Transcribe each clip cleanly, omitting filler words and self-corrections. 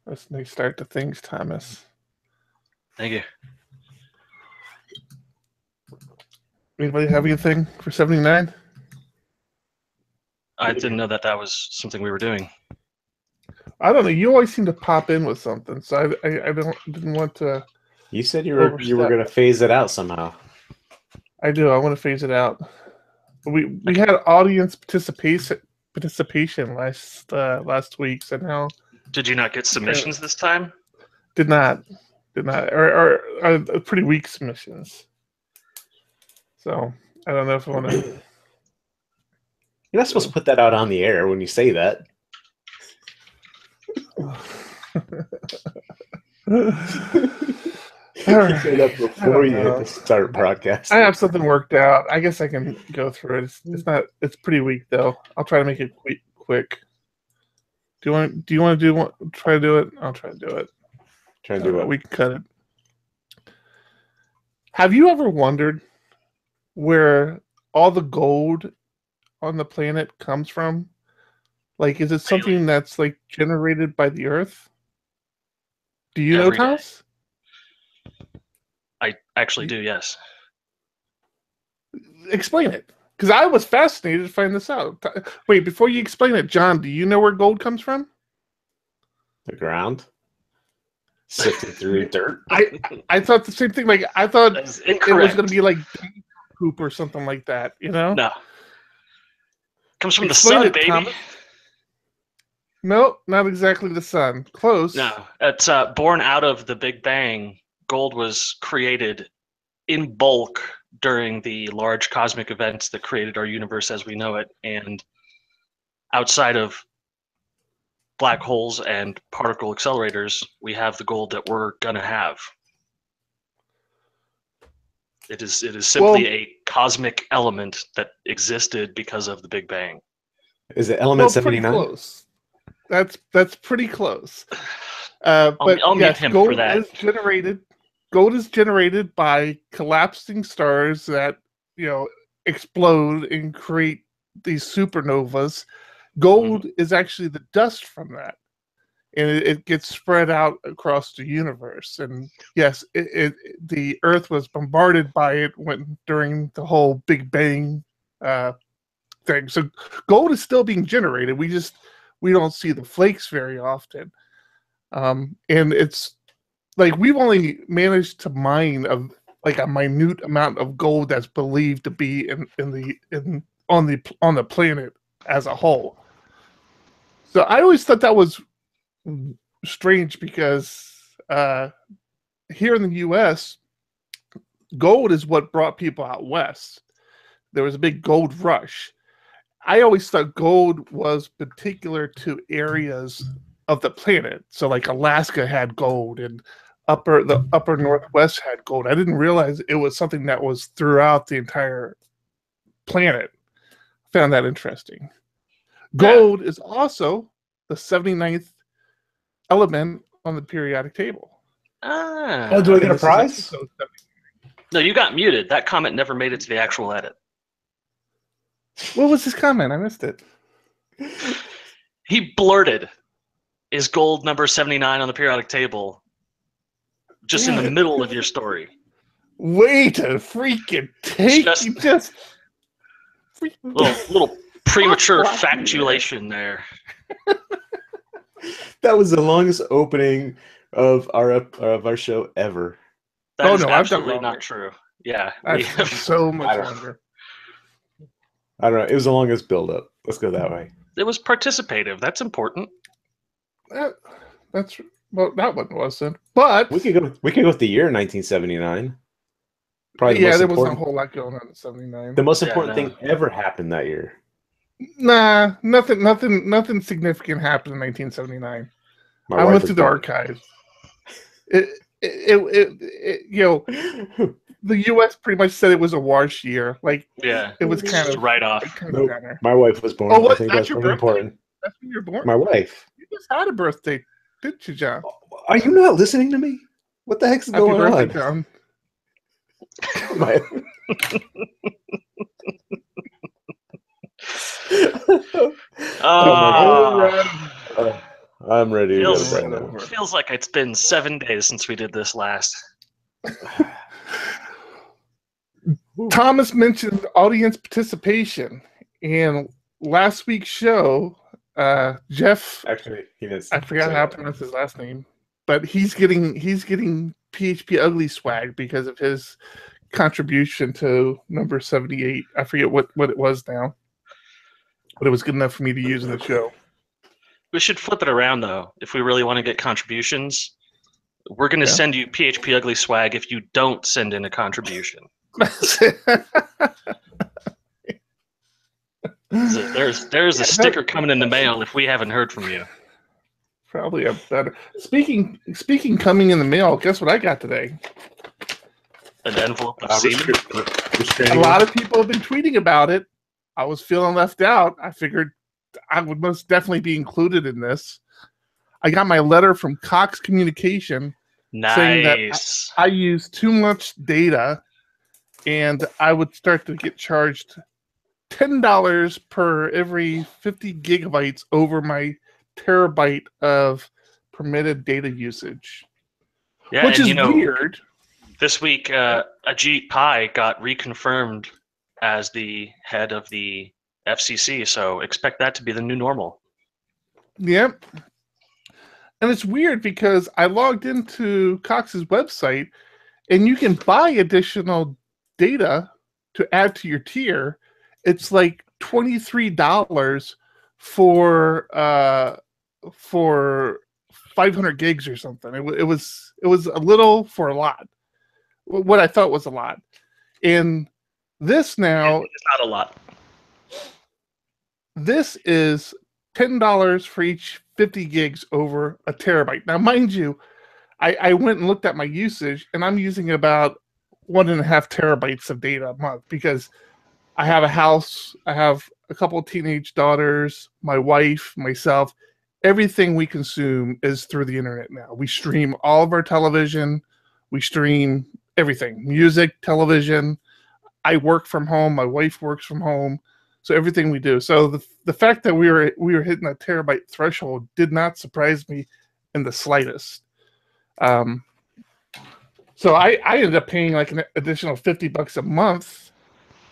Let's start the things, Thomas. Thank you. Anybody have anything for 79? I didn't know that was something we were doing. I don't know. You always seem to pop in with something, so I didn't want to. You said you were going to phase it out somehow. I do. I want to phase it out. We had audience participation last week, so now. Did you not get submissions this time? Did not, or pretty weak submissions. So I don't know if I want to. You're not supposed to put that out on the air when you say that. You say that before you hit the start broadcast. I have something worked out. I guess I can go through it. It's not. It's pretty weak though. I'll try to make it quick. Do you want to try to do it? I'll try to do it. Try to do it. We can cut it. Have you ever wondered where all the gold on the planet comes from? Like, is it something that's like generated by the Earth? Do you know, Thomas? I actually do, yes. Explain it. Because I was fascinated to find this out. Wait, before you explain it, John, do you know where gold comes from? The ground. Sifted through dirt. I thought the same thing. Like, I thought it was going to be like poop or something like that, you know? No. Comes from the sun, baby. Thomas. No, not exactly the sun. Close. No, it's born out of the Big Bang. Gold was created in bulk during the large cosmic events that created our universe as we know it, and outside of black holes and particle accelerators, we have the gold that we're gonna have. It is simply a cosmic element that existed because of the Big Bang. Is it element 79? Pretty close. That's pretty close. But I'll meet him gold for that. Gold is generated by collapsing stars that explode and create these supernovas. Gold is actually the dust from that, and it gets spread out across the universe. And yes, the Earth was bombarded by it during the whole Big Bang thing. So gold is still being generated. We don't see the flakes very often, and it's like we've only managed to mine a minute amount of gold that's believed to be on the planet as a whole. So I always thought that was strange because here in the U.S., gold is what brought people out west. There was a big gold rush. I always thought gold was particular to areas of the planet. So like Alaska had gold and the upper Northwest had gold. I didn't realize it was something that was throughout the entire planet. I found that interesting. Gold is also the 79th element on the periodic table. Oh, do I get a prize? No, you got muted. That comment never made it to the actual edit. What was his comment? I missed it. He blurted, "Is gold number 79 on the periodic table?" Just in the middle of your story. Way to freaking take just little premature factuation there. That was the longest opening of our show ever. That is absolutely not true. Yeah, so much longer. I don't know. It was the longest build-up. Let's go that way. It was participative. That's important. That one wasn't. But we could go with the year 1979. Probably there wasn't a whole lot going on in 79. The most important thing ever happened that year. Nah, nothing significant happened in 1979. I went through the archives. The U.S. pretty much said it was a wash year. Like, it was kind of right off. My wife was born. Oh, I think that's really important. That's when you're born. My wife. You just had a birthday, didn't you, John? Are you not listening to me? What the heck's going on? John. I'm ready to go Feels- to Brandon. Feels like it's been 7 days since we did this last. Thomas mentioned audience participation, and last week's show, Jeff, Actually, he didn't. I forgot say how to that. pronounce his last name, but he's getting PHP Ugly swag because of his contribution to number 78. I forget what it was now, but it was good enough for me to use in the show. We should flip it around, though. If we really want to get contributions, we're going to Yeah. send you PHP Ugly swag if you don't send in a contribution. There's a sticker coming in the mail if we haven't heard from you. Probably a better. Speaking coming in the mail, guess what I got today? An envelope of semen. A lot of people have been tweeting about it. I was feeling left out. I figured I would most definitely be included in this. I got my letter from Cox Communication saying that Nice. I use too much data and I would start to get charged $10 per every 50 gigabytes over my terabyte of permitted data usage, Yeah, which and is weird. This week, Ajit Pai got reconfirmed as the head of the FCC, so expect that to be the new normal. Yep. And it's weird because I logged into Cox's website and you can buy additional data to add to your tier. It's like $23 for 500 gigs or something. It was a little for a lot. What I thought was a lot. And this now, It's not a lot. this is $10 for each 50 gigs over a terabyte. Now, mind you, I went and looked at my usage, and I'm using about 1.5 terabytes of data a month because I have a house, I have a couple of teenage daughters, my wife, myself. Everything we consume is through the internet now. We stream all of our television, we stream everything, music, television. I work from home, my wife works from home. So everything we do. So the fact that we were hitting a terabyte threshold did not surprise me in the slightest. So I ended up paying like an additional $50 a month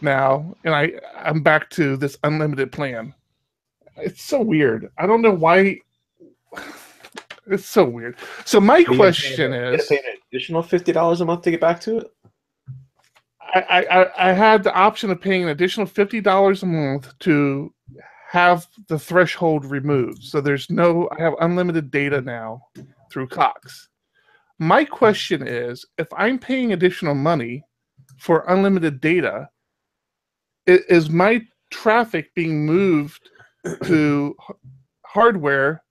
now, and I'm back to this unlimited plan. It's so weird. I don't know why. It's so weird. So my question is, pay an additional $50 a month to get back to it. I had the option of paying an additional $50 a month to have the threshold removed. So I have unlimited data now through Cox. My question is, if I'm paying additional money for unlimited data, is my traffic being moved to hardware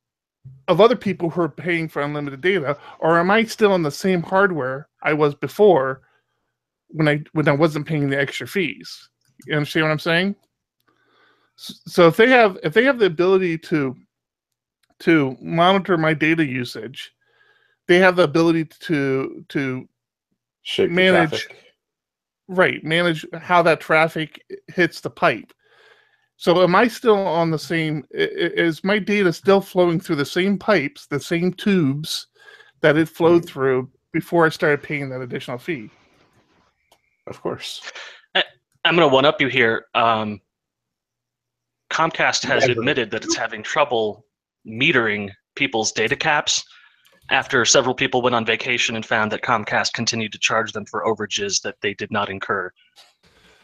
of other people who are paying for unlimited data, or am I still on the same hardware I was before when I wasn't paying the extra fees? You understand what I'm saying? So if they have the ability to monitor my data usage, they have the ability to Shape the manage traffic. manage how that traffic hits the pipe. So am I still on the same? Is my data still flowing through the same pipes, the same tubes that it flowed through before I started paying that additional fee? Of course. I'm going to one-up you here. Comcast has Never. admitted that it's having trouble metering people's data caps after several people went on vacation and found that Comcast continued to charge them for overages that they did not incur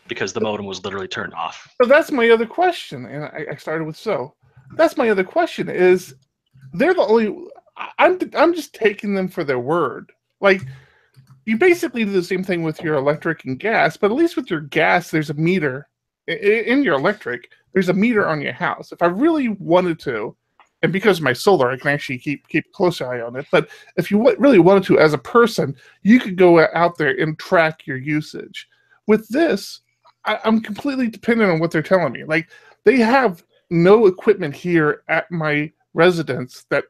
because the modem was literally turned off. So that's my other question, and I started with so. That's my other question is, they're the only. I'm just taking them for their word. Like, you basically do the same thing with your electric and gas, but at least with your gas, there's a meter. In your electric, there's a meter on your house. If I really wanted to, and because of my solar, I can actually keep a close eye on it. But if you really wanted to, as a person, you could go out there and track your usage. With this, I'm completely dependent on what they're telling me. Like, they have no equipment here at my residence that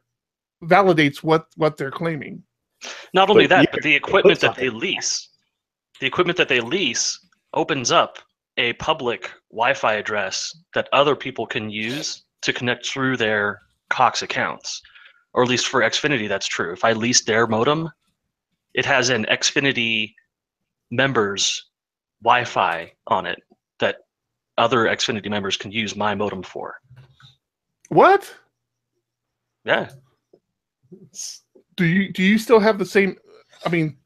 validates what they're claiming. Not only But that, you but the can equipment put that they lease opens up a public Wi-Fi address that other people can use to connect through their Cox accounts. or at least for Xfinity, that's true. If I lease their modem, it has an Xfinity members Wi-Fi on it that other Xfinity members can use my modem for. What? Yeah. Do you still have the same? I mean,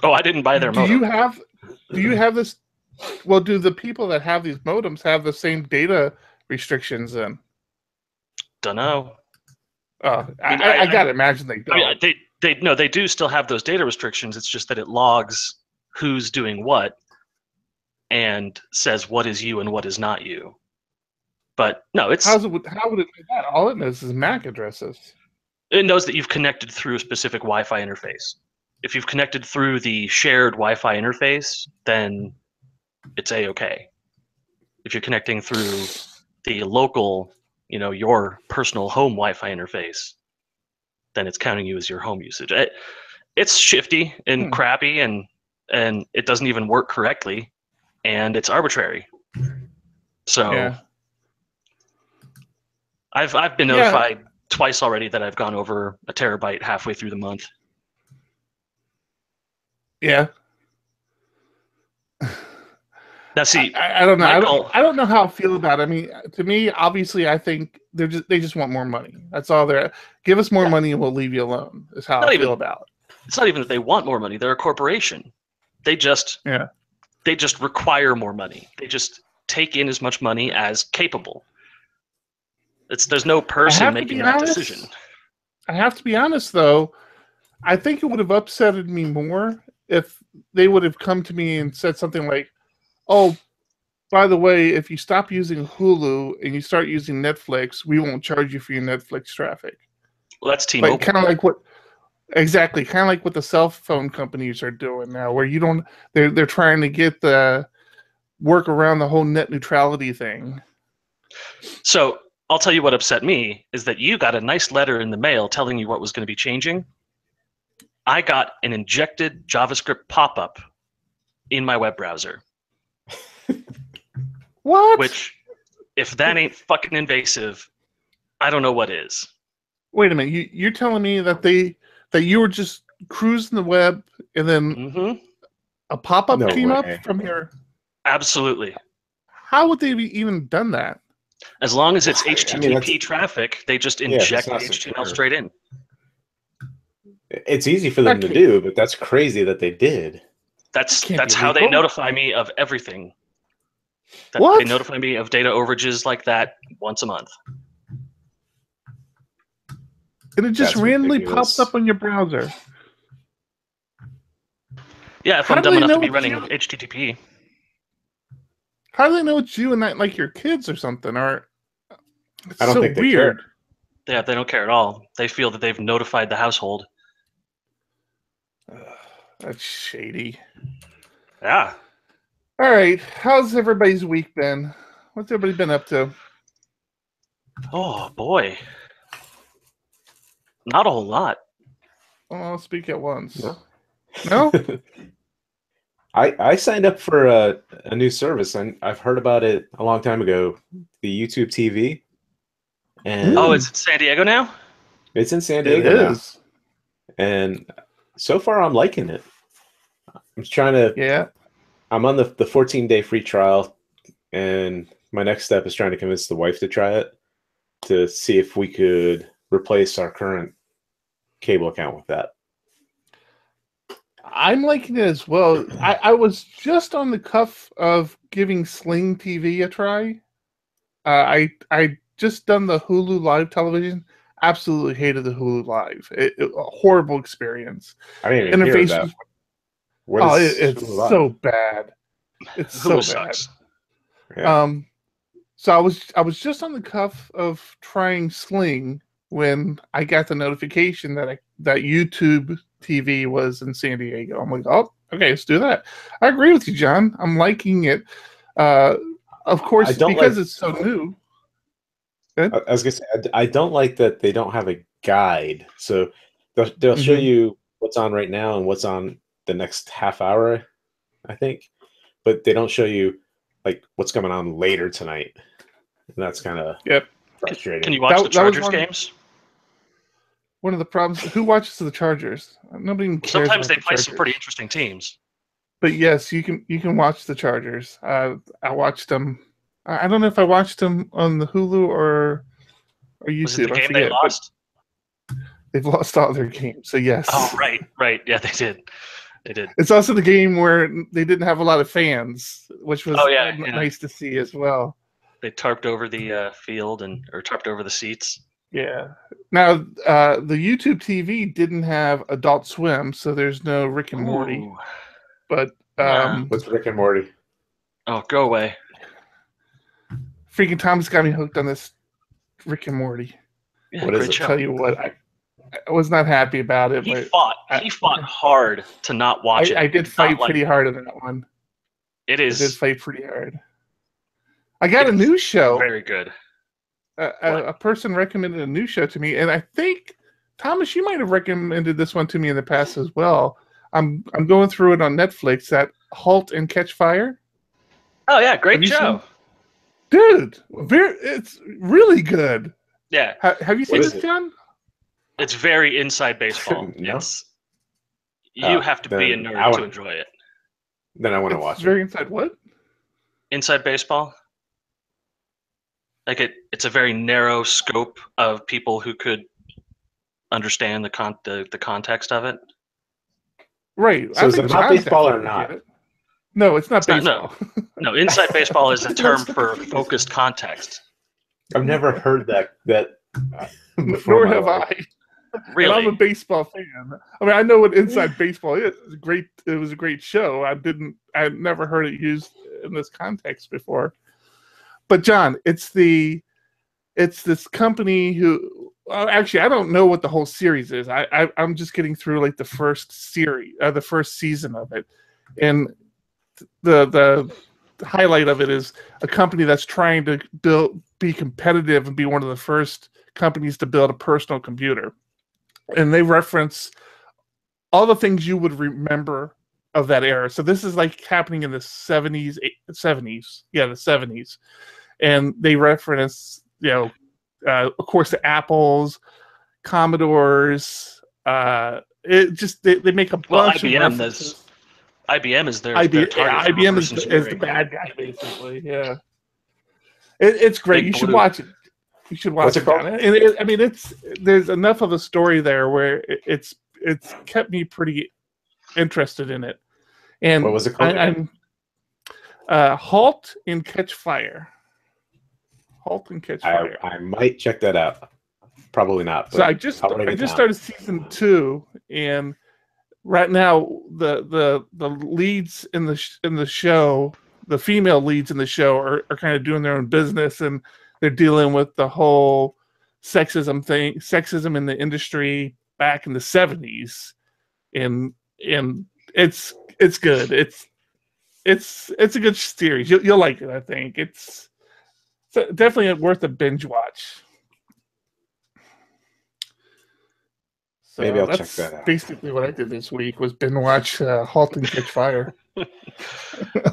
Oh, I didn't buy their do modem. you have this? Well, do the people that have these modems have the same data restrictions then? Don't know. I gotta imagine they don't. I mean, they do still have those data restrictions. It's just that it logs who's doing what and says what is you and what is not you. But no, how would it know that? All it knows is MAC addresses. It knows that you've connected through a specific Wi-Fi interface. If you've connected through the shared Wi-Fi interface, then it's A-okay. If you're connecting through the local, your personal home Wi-Fi interface, then it's counting you as your home usage. It's shifty and crappy, and it doesn't even work correctly, and it's arbitrary. So yeah. I've been notified twice already that I've gone over a terabyte halfway through the month. Yeah. Now, see, I don't know. I don't know how I feel about it. I mean, to me, obviously, I think they just want more money. That's all they're. Give us more money and we'll leave you alone. Is how I feel about it. It's not even that they want more money. They're a corporation. They just require more money. They just take in as much money as capable. There's no person making that decision. I have to be honest, though. I think it would have upsetted me more if they would have come to me and said something like, "Oh, by the way, if you stop using Hulu and you start using Netflix, we won't charge you for your Netflix traffic." Well, that's T-Mobile. Kind of like what the cell phone companies are doing now, where you don't. They're trying to get the work around the whole net neutrality thing. So I'll tell you what upset me is that you got a nice letter in the mail telling you what was going to be changing. I got an injected JavaScript pop-up in my web browser. What? Which, if that ain't fucking invasive, I don't know what is. Wait a minute. You're telling me that you were just cruising the web and then a pop-up came up from your... Absolutely. How would they have even done that? As long as it's HTTP traffic, they just inject HTML straight in. It's easy for them to do, but that's crazy that they did. That's how they notify me of everything. What? They notify me of data overages like that once a month. And it just randomly pops up on your browser. Yeah, if I'm dumb enough to be running HTTP. How do they know it's you and not like your kids or something? Or I don't think they care. Yeah, they don't care at all. They feel that they've notified the household. That's shady. Yeah. All right. How's everybody's week been? What's everybody been up to? Oh, boy. Not a whole lot. Well, I'll speak at once. No? I signed up for a new service, and I've heard about it a long time ago, the YouTube TV. And it's in San Diego now? It's in San Diego now. And so far, I'm liking it. I'm trying to... Yeah. I'm on the 14-day free trial, and my next step is trying to convince the wife to try it to see if we could replace our current cable account with that. I'm liking it as well. I was just on the cuff of giving Sling TV a try. I just done the Hulu Live television. Absolutely hated the Hulu Live. A horrible experience. I didn't even hear that. It's so bad. It's so bad. Sucks. Yeah. So I was just on the cuff of trying Sling when I got the notification that YouTube TV was in San Diego. I'm like, oh, okay, let's do that. I agree with you, John. I'm liking it. Of course, because it's so new. I was gonna say, I don't like that they don't have a guide. So they'll show you what's on right now and what's on the next half hour, I think, but they don't show you like what's going on later tonight, and that's kind of frustrating. Can you watch the Chargers games? one of the problems. Who watches the Chargers? Nobody even cares. Sometimes they about the play some Chargers. pretty interesting teams. But yes, you can watch the Chargers. I watched them. I don't know if I watched them on the Hulu or YouTube. Was it the I game forget, they lost? They've lost all their games, so yes. Oh, right. Yeah, they did. They did. It's also the game where they didn't have a lot of fans, which was yeah. nice to see as well. They tarped over the field or tarped over the seats. Yeah. Now, the YouTube TV didn't have Adult Swim, so there's no Rick and Morty. Ooh. But what's Rick and Morty? Oh, go away. Freaking Tom's got me hooked on this Rick and Morty. Yeah, What is great it? show. Tell you what, I was not happy about it. He but fought hard to not watch it. I did fight Not like- pretty hard on that one. It I is did fight pretty hard. I got a new show. very good. A person recommended a new show to me, and I think Thomas, you might have recommended this one to me in the past as well. I'm going through it on Netflix. That Halt and Catch Fire. Oh yeah, great Have you show. Dude, it's really good. Yeah, Have you seen is this, it? John? it's very inside baseball. No. It's you have to be a then nerd I to would- enjoy it. Then I want to It's watch very it. inside what? Inside baseball. Like it's a very narrow scope of people who could understand the context of it. Right. So is think it not John's baseball or actually not? get it. No, it's not It's not- baseball. No, inside baseball is a term for focused context. I've never heard that before. Nor in my have life. I. And Really? I'm a baseball fan. I mean, I know what inside baseball is. It's great. It was a great show. I had never heard it used in this context before. But John, it's this company who actually I don't know what the whole series is. I'm just getting through like the first season of it, and the highlight of it is a company that's trying to be competitive and be one of the first companies to build a personal computer. And they reference all the things you would remember of that era. So this is like happening in the 70s. Yeah, the 70s. And they reference, of course, the Apples, Commodores. They make a bunch of IBM references. IBM is their IBM, target for IBM reverse is the engineering. bad guy, basically. Yeah, it's great. Big You should Blue. watch it. You should watch What's it called? John. And there's enough of a story there where it's kept me pretty interested in it. And What was it called? I'm Halt and Catch Fire. Halt and Catch Fire. I might check that out. Probably not. So I just started season 2, and right now the leads in the show, the female leads in the show are kind of doing their own business, and they're dealing with the whole sexism in the industry back in the 70s, and it's good. It's a good series. You'll like it. I think it's definitely worth a binge watch. So Maybe I'll check that's that out. basically what I did this week was binge watch Halt and Catch Fire.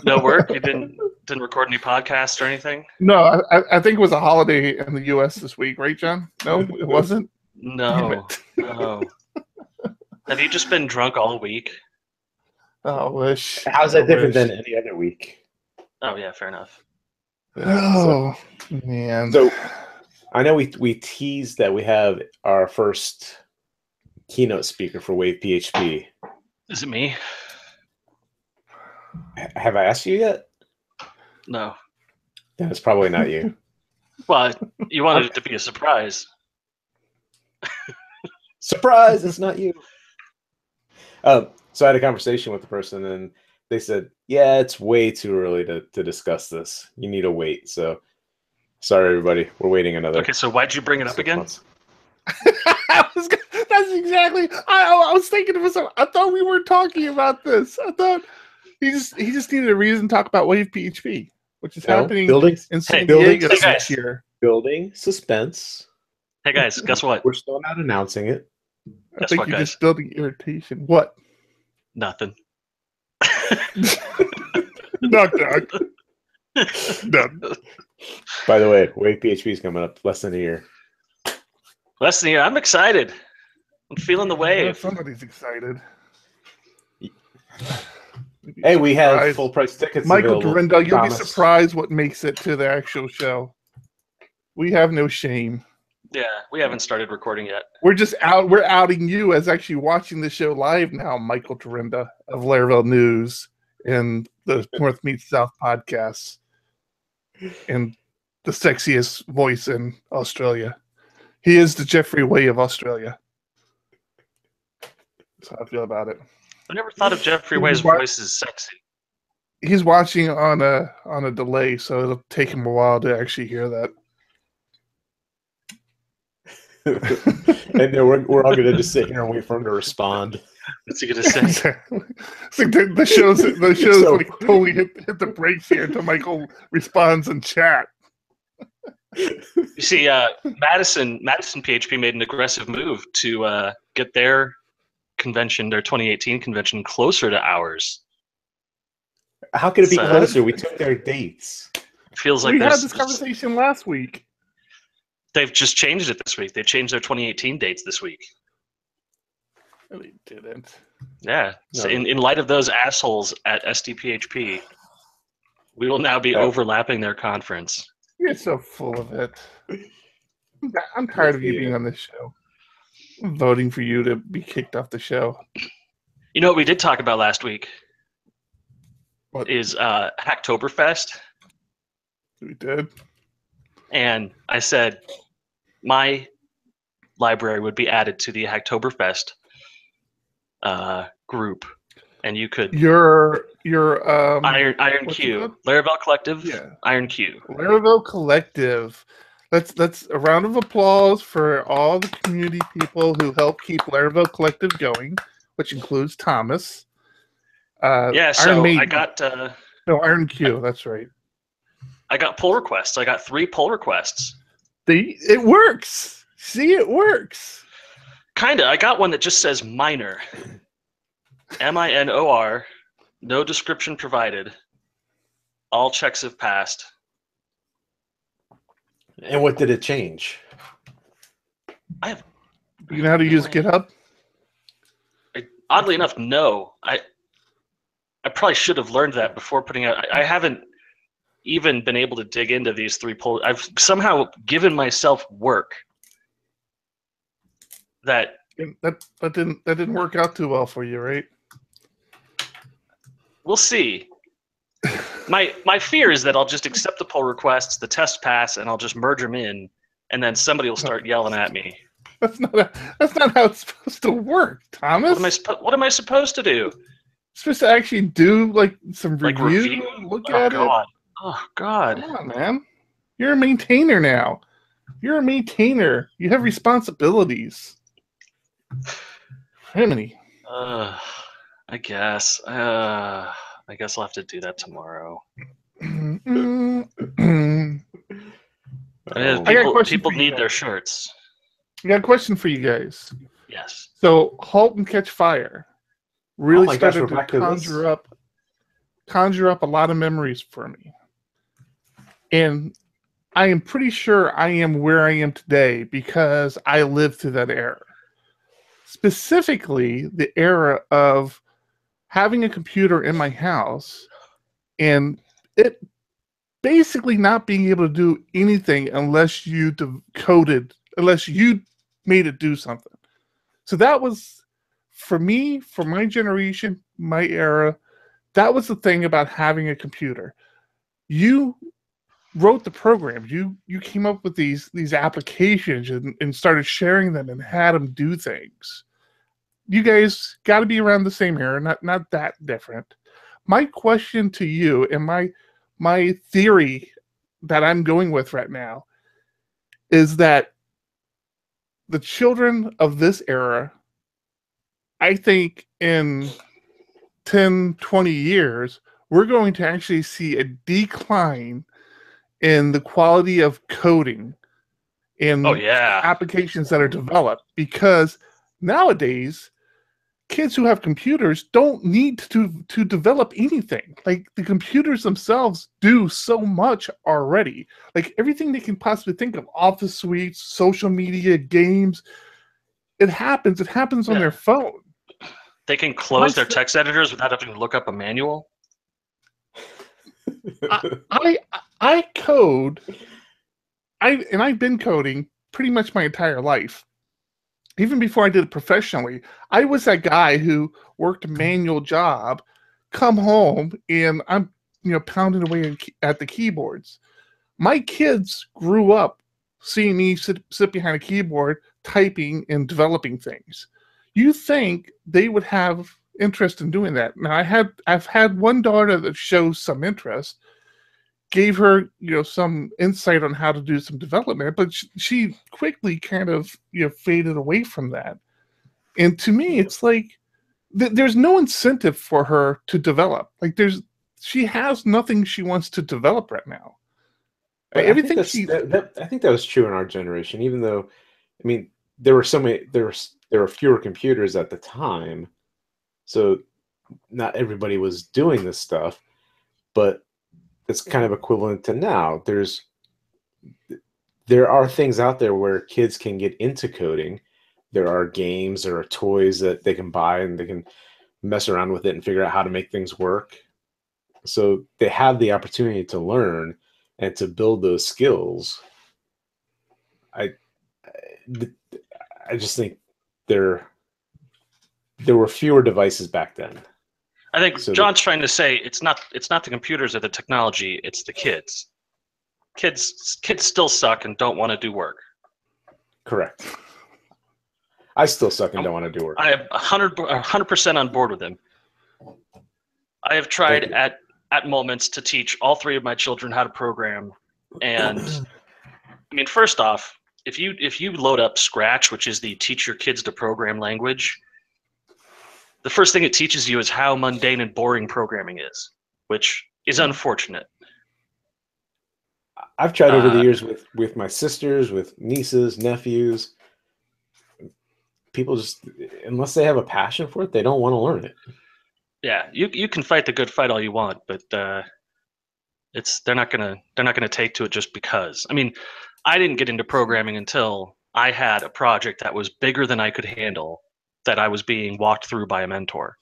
No work? You didn't record any podcasts or anything? No, I think it was a holiday in the U.S. this week, right, John? No, it wasn't. Damn No. it. No. Have you just been drunk all week? Oh, wish. How's I that different wish. than any other week? Oh yeah, fair enough. Oh man. So I know we teased that we have our first keynote speaker for Wave PHP. Is it me? Have I asked you yet? No. Then it's probably not you. Well, you wanted it to be a surprise. Surprise! It's not you. So I had a conversation with the person, and they said, "Yeah, it's way too early to discuss this. You need to wait." So, sorry, everybody. We're waiting another. Okay, so why'd you bring it up 6 again? months. That's exactly. I was thinking of myself. I thought we were talking about this. I thought he just needed a reason to talk about Wave PHP, which is No, happening building in San building- Diego hey, guys. this year. building suspense. Hey guys, guess what? We're still not announcing it. I Guess think what, you're guys? just building irritation. What? Nothing. Knock knock. Done. By the way, Wave PHP is coming up less than a year. Less than a year. I'm excited. I'm feeling the wave. Somebody's excited. Hey, we have full price tickets. Michael available. Dorinda, you'll Thomas. be surprised what makes it to the actual show. We have no shame. Yeah, we haven't started recording yet. We're outing you as actually watching the show live now, Michael Dorinda of Laravel News and the North Meets South podcasts and the sexiest voice in Australia. He is the Jeffrey Way of Australia. That's how I feel about it. I never thought of Jeffrey Way's voice as sexy. He's watching on a delay, so it'll take him a while to actually hear that. And then we're all gonna just sit here and wait for him to respond. What's he gonna say? It's like the show's so, like totally hit the brakes here until Michael responds in chat. You see, Madison PHP made an aggressive move to get their convention, their 2018 convention, closer to ours. How could it be closer? We took their dates. Feels like we had this conversation last week. They've just changed it this week. They changed their 2018 dates this week. No, they didn't. Yeah. No. So in light of those assholes at SDPHP, we will now be overlapping their conference. You're so full of it. I'm tired of you being on this show. I'm voting for you to be kicked off the show. You know what we did talk about last week? What is Hacktoberfest? We did. And I said my library would be added to the Hacktoberfest group, and you could your Iron Q, Laravel Collective, Iron Q, Laravel Collective. Let's a round of applause for all the community people who help keep Laravel Collective going, which includes Thomas. So I got Iron Q. That's right. I got pull requests. I got 3 pull requests. It works. See, it works. Kinda. I got one that just says minor. MINOR. No description provided. All checks have passed. And what did it change? You know how to use GitHub? Oddly enough, no. I probably should have learned that before putting out. I haven't even been able to dig into these 3 polls. I've somehow given myself work that didn't work out too well for you, right? We'll see. My fear is that I'll just accept the pull requests, the test pass, and I'll just merge them in, and then somebody will start yelling at me. That's not how it's supposed to work, Thomas. What am I supposed to do? You're supposed to actually do some review. Look at it. Oh, God. Come on, man. You're a maintainer now. You're a maintainer. You have responsibilities. Criminy. I guess. I guess I'll have to do that tomorrow. People need their shirts. I got a question for you guys. Yes. So, Halt and Catch Fire really started to conjure up a lot of memories for me. And I am pretty sure I am where I am today because I lived through that era. Specifically, the era of having a computer in my house and it basically not being able to do anything unless you coded, unless you made it do something. So that was, for me, for my generation, my era, that was the thing about having a computer. You wrote the program. You came up with these applications and started sharing them and had them do things. You guys got to be around the same era, not that different. My question to you and my theory that I'm going with right now is that the children of this era, I think in 10, 20 years, we're going to actually see a decline in the quality of coding in applications that are developed, because nowadays kids who have computers don't need to develop anything. Like, the computers themselves do so much already. Like, everything they can possibly think of, office suites, social media, games, it happens. It happens on their phone. They can close their text editors without having to look up a manual. I code. I've been coding pretty much my entire life. Even before I did it professionally, I was that guy who worked a manual job, come home, and I'm pounding away at the keyboards. My kids grew up seeing me sit behind a keyboard, typing and developing things. You think they would have interest in doing that? Now, I've had one daughter that shows some interest, gave her some insight on how to do some development, but she quickly kind of faded away from that. And to me, it's like there's no incentive for her to develop. Like she has nothing she wants to develop right now. Everything I think that was true in our generation, even though, I mean, there were fewer computers at the time, so not everybody was doing this stuff, but it's kind of equivalent to now. There are things out there where kids can get into coding. There are games, there are toys that they can buy, and they can mess around with it and figure out how to make things work. So they have the opportunity to learn and to build those skills. I just think there were fewer devices back then. I think John's trying to say it's not the computers or the technology, it's the kids. Kids still suck and don't want to do work. Correct. I still suck and don't want to do work. I am 100% on board with him. I have tried at moments to teach all three of my children how to program, and I mean, first off, if you load up Scratch, which is the teach your kids to program language, the first thing it teaches you is how mundane and boring programming is, which is unfortunate. I've tried over the years with my sisters, with nieces, nephews. People just, unless they have a passion for it, they don't want to learn it. Yeah, you can fight the good fight all you want, but they're not gonna take to it just because. I mean, I didn't get into programming until I had a project that was bigger than I could handle, that I was being walked through by a mentor,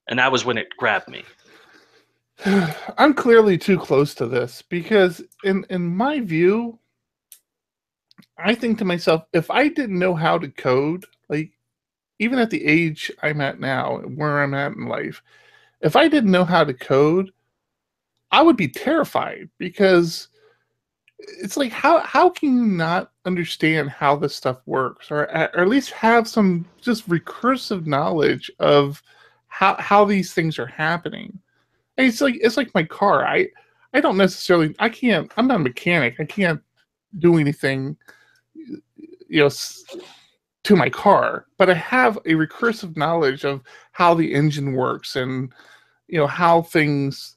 and that was when it grabbed me. I'm clearly too close to this because in my view, I think to myself, if I didn't know how to code, like even at the age I'm at now, where I'm at in life, if I didn't know how to code, I would be terrified because it's like, how can you not understand how this stuff works, or at least have some just recursive knowledge of how these things are happening? And it's like my car. I don't necessarily, I'm not a mechanic. I can't do anything, to my car, but I have a recursive knowledge of how the engine works and how things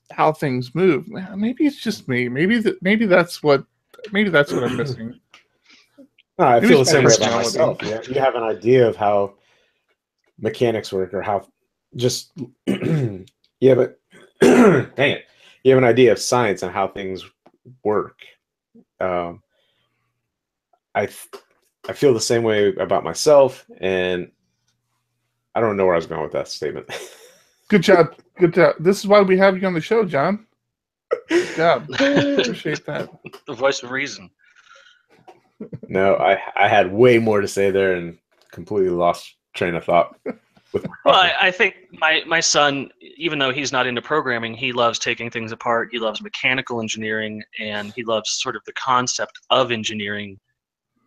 move. Maybe it's just me. Maybe that's what I'm missing. No, I feel the same way about myself. Yeah, you have an idea of how mechanics work, or how just yeah, but dang it, you have an idea of science and how things work. I feel the same way about myself, and I don't know where I was going with that statement. Good job. Good job. This is why we have you on the show, John. Good job. Appreciate that. The voice of reason. No, I had way more to say there and completely lost train of thought. Well, I think my son, even though he's not into programming, he loves taking things apart. He loves mechanical engineering, and he loves sort of the concept of engineering.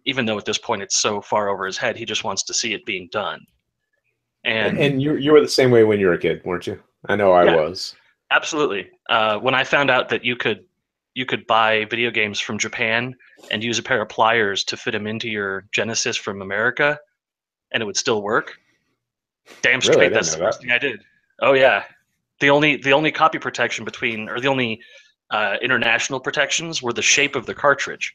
Even though at this point it's so far over his head, he just wants to see it being done. And you were the same way when you were a kid, weren't you? I know I was. Absolutely. When I found out that you could buy video games from Japan and use a pair of pliers to fit them into your Genesis from America, and it would still work. Damn straight, really? That's the first thing I did. Oh yeah. The only copy protection the only international protections were the shape of the cartridge.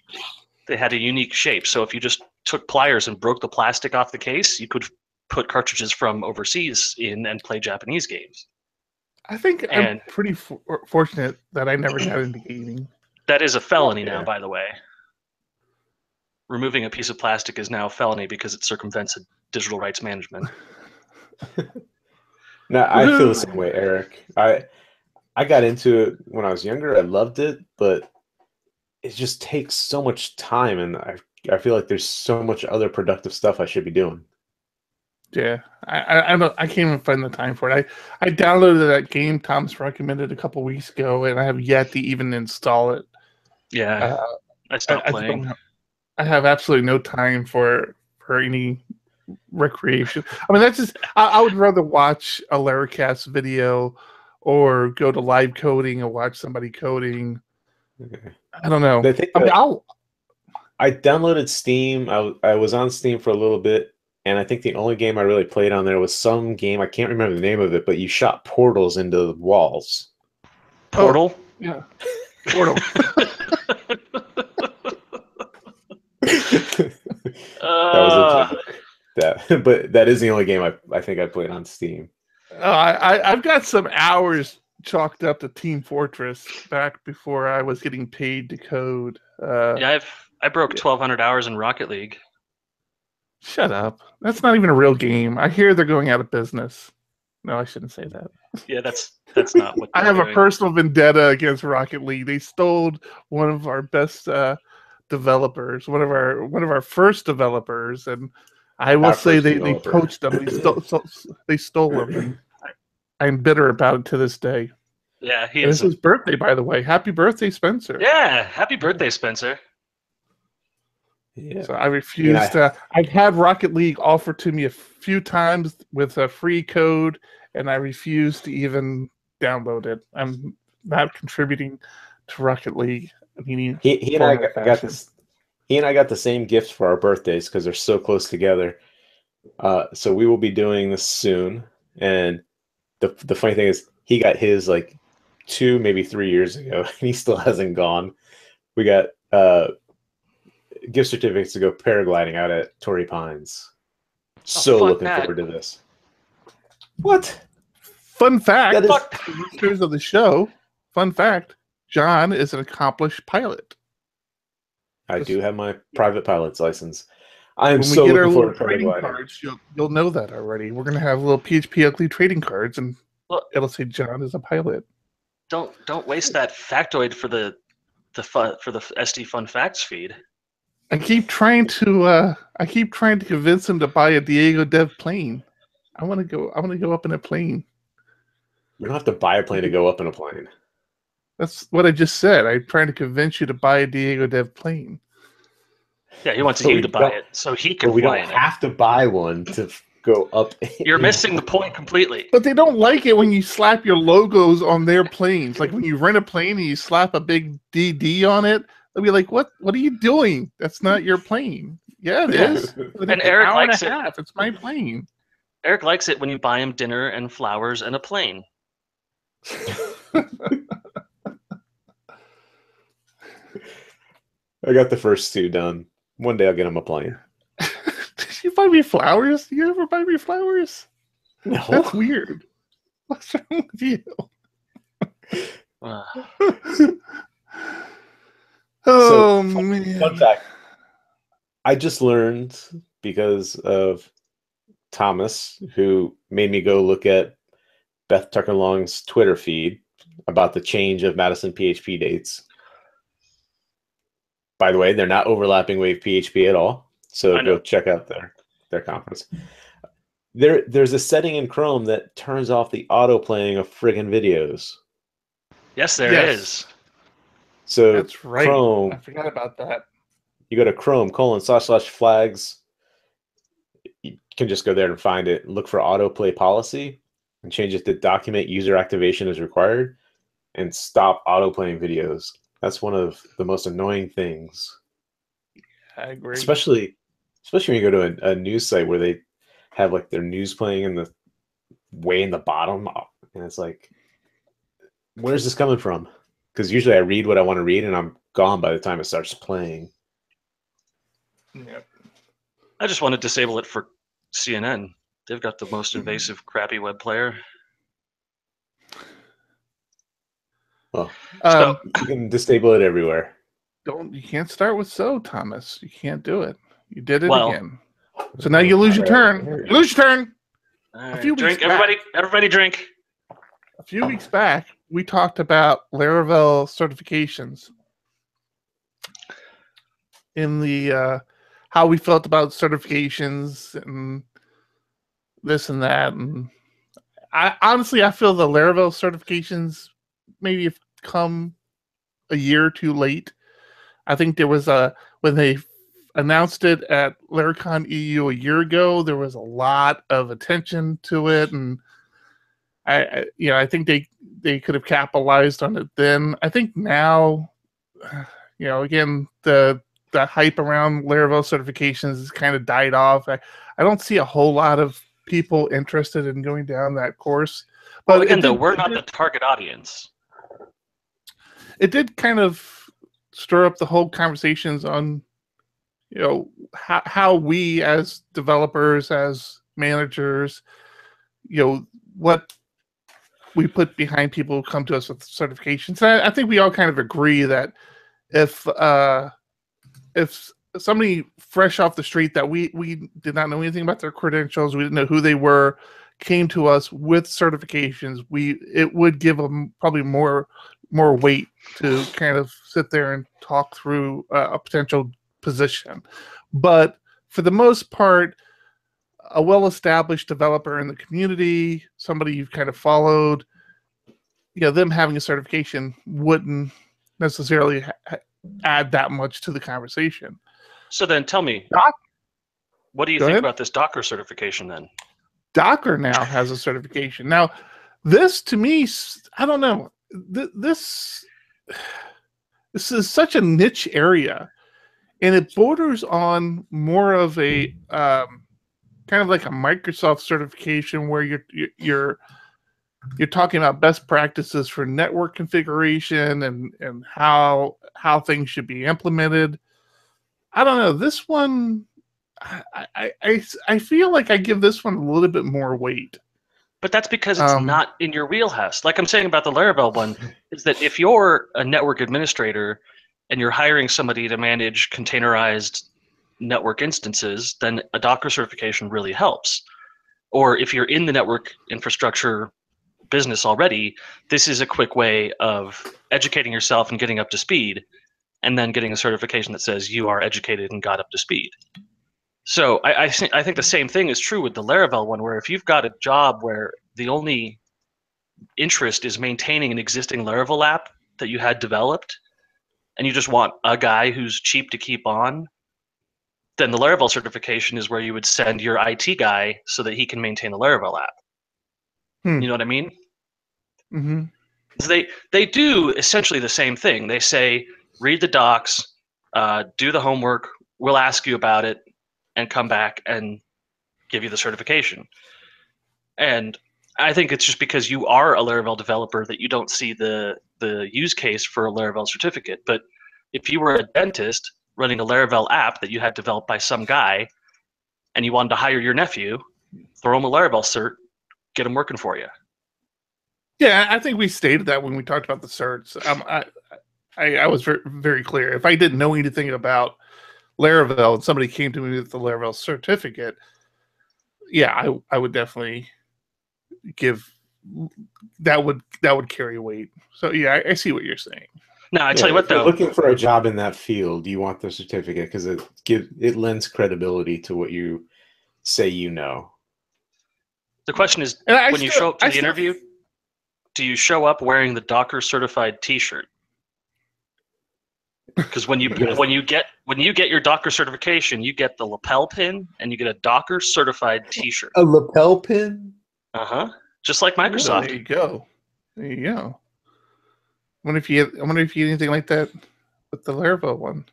They had a unique shape, so if you just took pliers and broke the plastic off the case, you could put cartridges from overseas in and play Japanese games. I think I'm pretty fortunate that I never got into gaming. That is a felony now, by the way. removing a piece of plastic is now a felony because it circumvents digital rights management. No, I feel the same way, Eric. I got into it when I was younger. I loved it, but it just takes so much time, and I feel like there's so much other productive stuff I should be doing. Yeah, I can't even find the time for it. I downloaded that game Thomas recommended a couple weeks ago, and I have yet to even install it. Yeah, I stopped playing. I have absolutely no time for any recreation. I mean, that's just I would rather watch a Laracast video or go to live coding and watch somebody coding. Okay. I don't know. I downloaded Steam. I was on Steam for a little bit, and I think the only game I really played on there was some game. I can't remember the name of it, but you shot portals into the walls. Portal? Oh, yeah. Portal. That was a joke. But that is the only game I think I played on Steam. I've got some hours chalked up to Team Fortress back before I was getting paid to code. Yeah, I broke 1,200 hours in Rocket League. Shut up. That's not even a real game. I hear they're going out of business. No, I shouldn't say that. Yeah, that's not what I have doing. A personal vendetta against Rocket League. They stole one of our best developers, one of our first developers, and I will say they poached them. They stole them. I'm bitter about it to this day. Yeah, it's his birthday, by the way. Happy birthday, Spencer. Yeah, happy birthday, Spencer. Yeah. So I refused. I've had Rocket League offered to me a few times with a free code, and I refuse to even download it. I'm not contributing to Rocket League. He and I got this. He and I got the same gift for our birthdays because they're so close together. So we will be doing this soon. And the funny thing is, he got his like 2, maybe 3 years ago, and he still hasn't gone. We got gift certificates to go paragliding out at Torrey Pines. So looking forward to this. What? Fun fact, listeners of the show, fun fact, John is an accomplished pilot. I do have my private pilot's license. I am so looking forward to paragliding. Cards, you'll know that already. We're going to have little PHP Ugly trading cards, and it'll say John is a pilot. Don't waste that factoid for the SD Fun Facts feed. I keep trying to convince him to buy a Diego Dev plane. I want to go up in a plane. You don't have to buy a plane to go up in a plane. That's what I just said. I'm trying to convince you to buy a Diego Dev plane. Yeah, he wants you to buy it so he can fly we don't have to buy one to go up. You're missing the point completely. But they don't like it when you slap your logos on their planes. Like when you rent a plane and you slap a big DD on it, they'll be like, "What are you doing? That's not your plane." Yeah, it is. And Eric likes it. It's my plane. Eric likes it when you buy him dinner and flowers and a plane. I got the first 2 done. One day I'll get him a plane. Did you buy me flowers? Do you ever buy me flowers? No. That's weird. What's wrong with you? Man. Fun fact. I just learned because of Thomas, who made me go look at Beth Tucker Long's Twitter feed about the change of Madison PHP dates. By the way, they're not overlapping Wave PHP at all. So go check out their conference. There's a setting in Chrome that turns off the auto playing of friggin' videos. Yes, there is. So that's right. Chrome, I forgot about that. You go to Chrome://flags. You can just go there and find it. Look for autoplay policy and change it to document user activation as required and stop autoplaying videos. That's one of the most annoying things. I agree. Especially when you go to a news site where they have like their news playing in the way in the bottom, and it's like, where's this coming from? Because usually I read what I want to read and I'm gone by the time it starts playing. Yep. I just want to disable it for CNN. They've got the most invasive, crappy web player. Well, you can disable it everywhere. You can't start with so, Thomas. You can't do it. You did it Well, again. So now you lose your turn. You lose your turn. A few drink, everybody drink. A few weeks back, we talked about Laravel certifications in the how we felt about certifications and this and that. And I honestly feel the Laravel certifications maybe have come a year or two late. I think there was when they announced it at Laracon EU a year ago, there was a lot of attention to it, and I think they could have capitalized on it then. I think now, again, the hype around Laravel certifications has kind of died off. I don't see a whole lot of people interested in going down that course. But well, again, we're not the target audience. It did kind of stir up the whole conversations on, how we as developers, as managers, what we put behind people who come to us with certifications. And I think we all kind of agree that if somebody fresh off the street that we did not know anything about their credentials, we didn't know who they were, came to us with certifications, it would give them probably more weight to kind of sit there and talk through a potential position. But for the most part, a well-established developer in the community, somebody you've kind of followed, them having a certification wouldn't necessarily add that much to the conversation. So then tell me, what do you think about this Docker certification then? Docker now has a certification. Now, this to me, I don't know. This is such a niche area, and it borders on more of a kind of like a Microsoft certification where you're talking about best practices for network configuration and how things should be implemented. I don't know. This one, I feel like I give this one a little bit more weight. But that's because it's not in your wheelhouse. Like I'm saying about the Laravel one, is that if you're a network administrator and you're hiring somebody to manage containerized network instances, then a Docker certification really helps. Or if you're in the network infrastructure business already, this is a quick way of educating yourself and getting up to speed, and then getting a certification that says you are educated and got up to speed. So I think the same thing is true with the Laravel one, where if you've got a job where the only interest is maintaining an existing Laravel app that you had developed, and you just want a guy who's cheap to keep on, then the Laravel certification is where you would send your IT guy so that he can maintain the Laravel app. You know what I mean? Mm-hmm. So they do essentially the same thing. They say, read the docs, do the homework, we'll ask you about it, and come back and give you the certification. And I think it's just because you are a Laravel developer that you don't see the use case for a Laravel certificate. But if you were a dentist running a Laravel app that you had developed by some guy, and you wanted to hire your nephew, throw him a Laravel cert, get him working for you. Yeah, I think we stated that when we talked about the certs. I was very, very clear. If I didn't know anything about Laravel and somebody came to me with the Laravel certificate, yeah, I would definitely give that would carry weight. So yeah, I see what you're saying. No, I tell you what, though, if you're looking for a job in that field, you want the certificate because it lends credibility to what you say you know. The question is, when you show up to the interview, do you show up wearing the Docker certified T-shirt? Because when you get your Docker certification, you get the lapel pin and you get a Docker certified T-shirt. A lapel pin? Just like Microsoft. There you go. There you go. I wonder if you get anything like that with the Laravel one.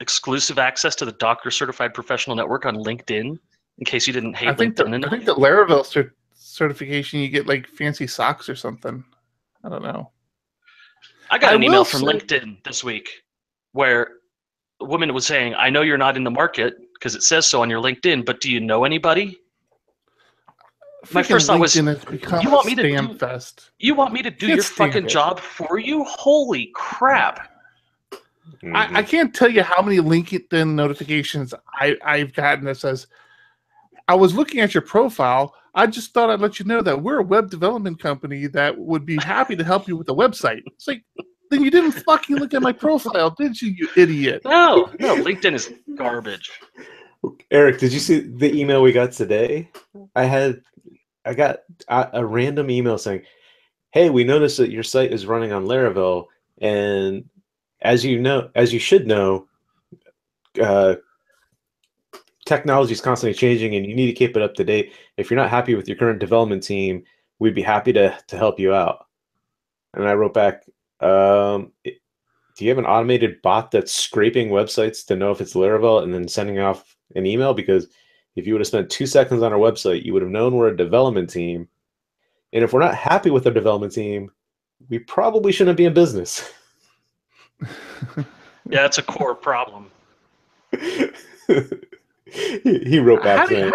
Exclusive access to the Docker certified professional network on LinkedIn. In case you didn't hate LinkedIn enough. I think the Laravel certification, you get like fancy socks or something. I don't know. I got an email from LinkedIn this week where a woman was saying, I know you're not in the market because it says so on your LinkedIn, but do you know anybody? My first thought was, you want me to do your fucking job for you? Holy crap. I can't tell you how many LinkedIn notifications I've gotten that says, I was looking at your profile. I just thought I'd let you know that we're a web development company that would be happy to help you with the website. It's like, then you didn't fucking look at my profile, did you, you idiot? No, LinkedIn is garbage. Eric, did you see the email we got today? I got a random email saying, "Hey, we noticed that your site is running on Laravel, and as you should know, technology is constantly changing, and you need to keep it up to date. If you're not happy with your current development team, we'd be happy to help you out." And I wrote back, "Do you have an automated bot that's scraping websites to know if it's Laravel and then sending off an email? Because if you would have spent 2 seconds on our website, you would have known we're a development team. And if we're not happy with our development team, we probably shouldn't be in business." Yeah, it's a core problem. He wrote back saying,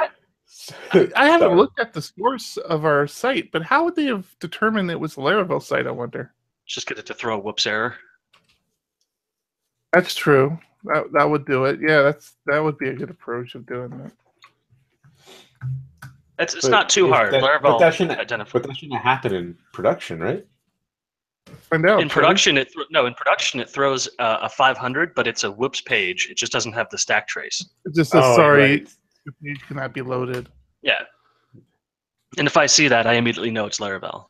I haven't looked at the source of our site, but how would they have determined it was a Laravel site, I wonder? Just get it to throw a whoops error. That's true. That would do it. Yeah, that would be a good approach of doing that. It's not too hard. Laravel but that shouldn't happen in production, right? Find out. In production, it throws a 500, but it's a whoops page. It just doesn't have the stack trace. It just says, sorry, right. the page cannot be loaded. Yeah. And if I see that, I immediately know it's Laravel.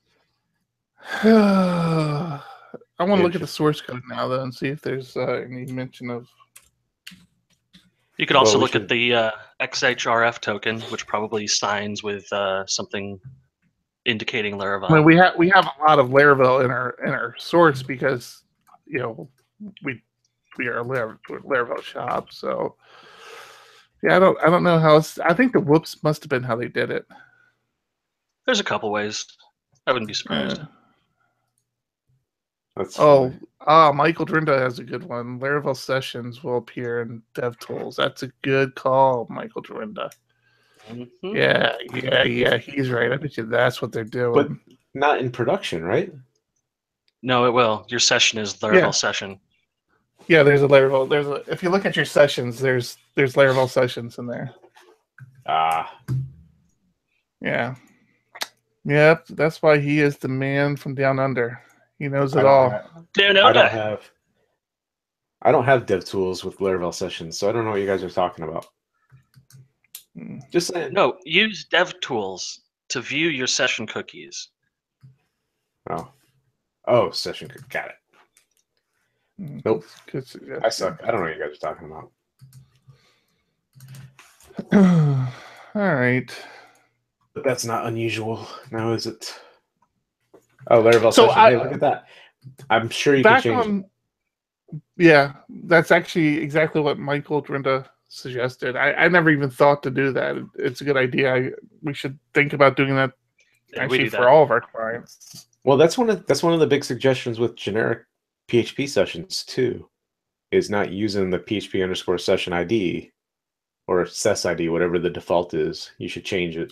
I want to look at the source code now, though, and see if there's any mention of... You could also look at the XHRF token, which probably signs with something indicating Laravel. I mean, we have a lot of Laravel in our source because, you know, we are a Laravel shop. So yeah, I don't know how it's, I think the whoops must have been how they did it. There's a couple ways. I wouldn't be surprised. Michael Drinda has a good one. Laravel sessions will appear in DevTools. That's a good call, Michael Drinda. Mm-hmm. Yeah, he's right. I bet you that's what they're doing. But not in production, right? No, it will. Your session is Laravel session. Yeah, there's a Laravel. If you look at your sessions, there's Laravel sessions in there. Yeah. Yep, that's why he is the man from down under. He knows it all. I don't have DevTools with Laravel sessions, so I don't know what you guys are talking about. Just saying. No, use DevTools to view your session cookies. Oh, session cookie. Got it. Nope. I suck. I don't know what you guys are talking about. All right. But that's not unusual. Now, is it? Oh, Laravel session. Hey, look at that. I'm sure you can change it. Yeah, that's actually exactly what Michael Drinda suggested. I never even thought to do that. It's a good idea. We should think about doing that for all of our clients. Well, that's one of the big suggestions with generic PHP sessions too, is not using the PHP_session ID or SES ID, whatever the default is. You should change it.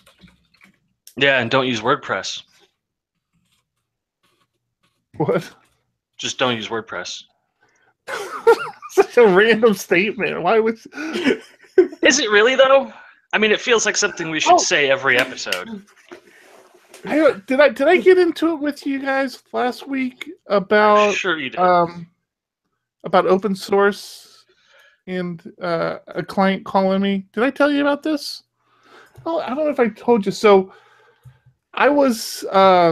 Yeah, and don't use WordPress. What? Just don't use WordPress. Such a random statement. Why would? Is it really though? I mean, it feels like something we should say every episode. Did I get into it with you guys last week about? I'm sure you did. About open source and a client calling me. Did I tell you about this? Oh, I don't know if I told you. So I was I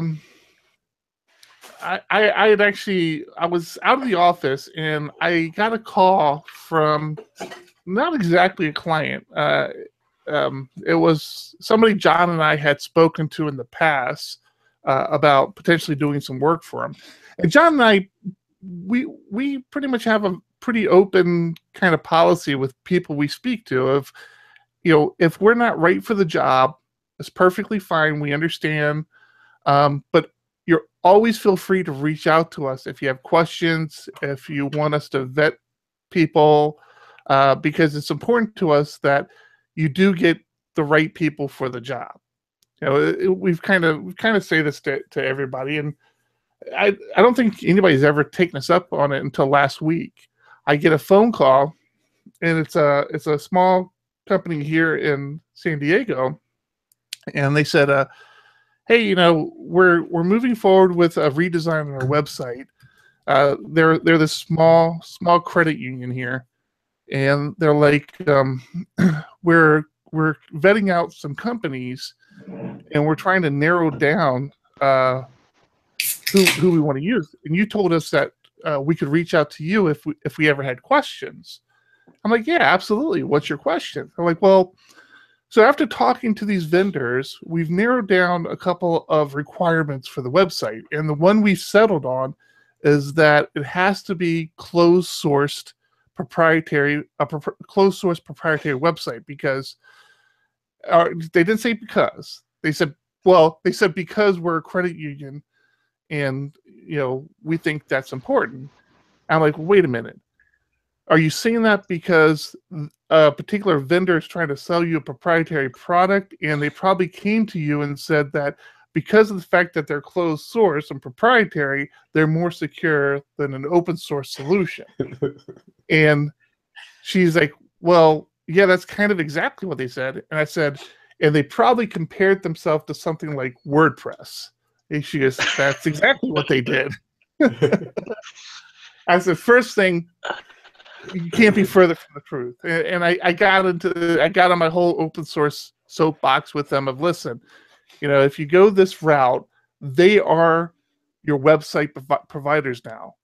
was out of the office and I got a call from not exactly a client. It was somebody John and I had spoken to in the past about potentially doing some work for him. And John and I, we pretty much have a pretty open kind of policy with people we speak to of, you know, if we're not right for the job, it's perfectly fine. We understand. But you always feel free to reach out to us if you have questions, if you want us to vet people, because it's important to us that you do get the right people for the job. You know, we've kind of say this to everybody, and I don't think anybody's ever taken us up on it until last week. I get a phone call, and it's a small company here in San Diego, and they said, "Hey, we're moving forward with a redesign on our website. They're this small credit union here, and they're like, we're vetting out some companies, and we're trying to narrow down who we want to use. And you told us that we could reach out to you if we ever had questions." I'm like, "Yeah, absolutely. What's your question?" I'm like, "Well, so after talking to these vendors, we've narrowed down a couple of requirements for the website, and the one we settled on is that it has to be closed-source proprietary website because they didn't say because. They said because we're a credit union, and we think that's important." I'm like, "Wait a minute. Are you saying that because a particular vendor is trying to sell you a proprietary product, and they probably came to you and said that because of the fact that they're closed source and proprietary, they're more secure than an open source solution?" And she's like, "Well, yeah, that's kind of exactly what they said." And I said, "And they probably compared themselves to something like WordPress." And she goes, "That's exactly what they did." I said, "First thing, you can't be further from the truth." And I got on my whole open source soapbox with them of, listen, if you go this route, they are your website providers now.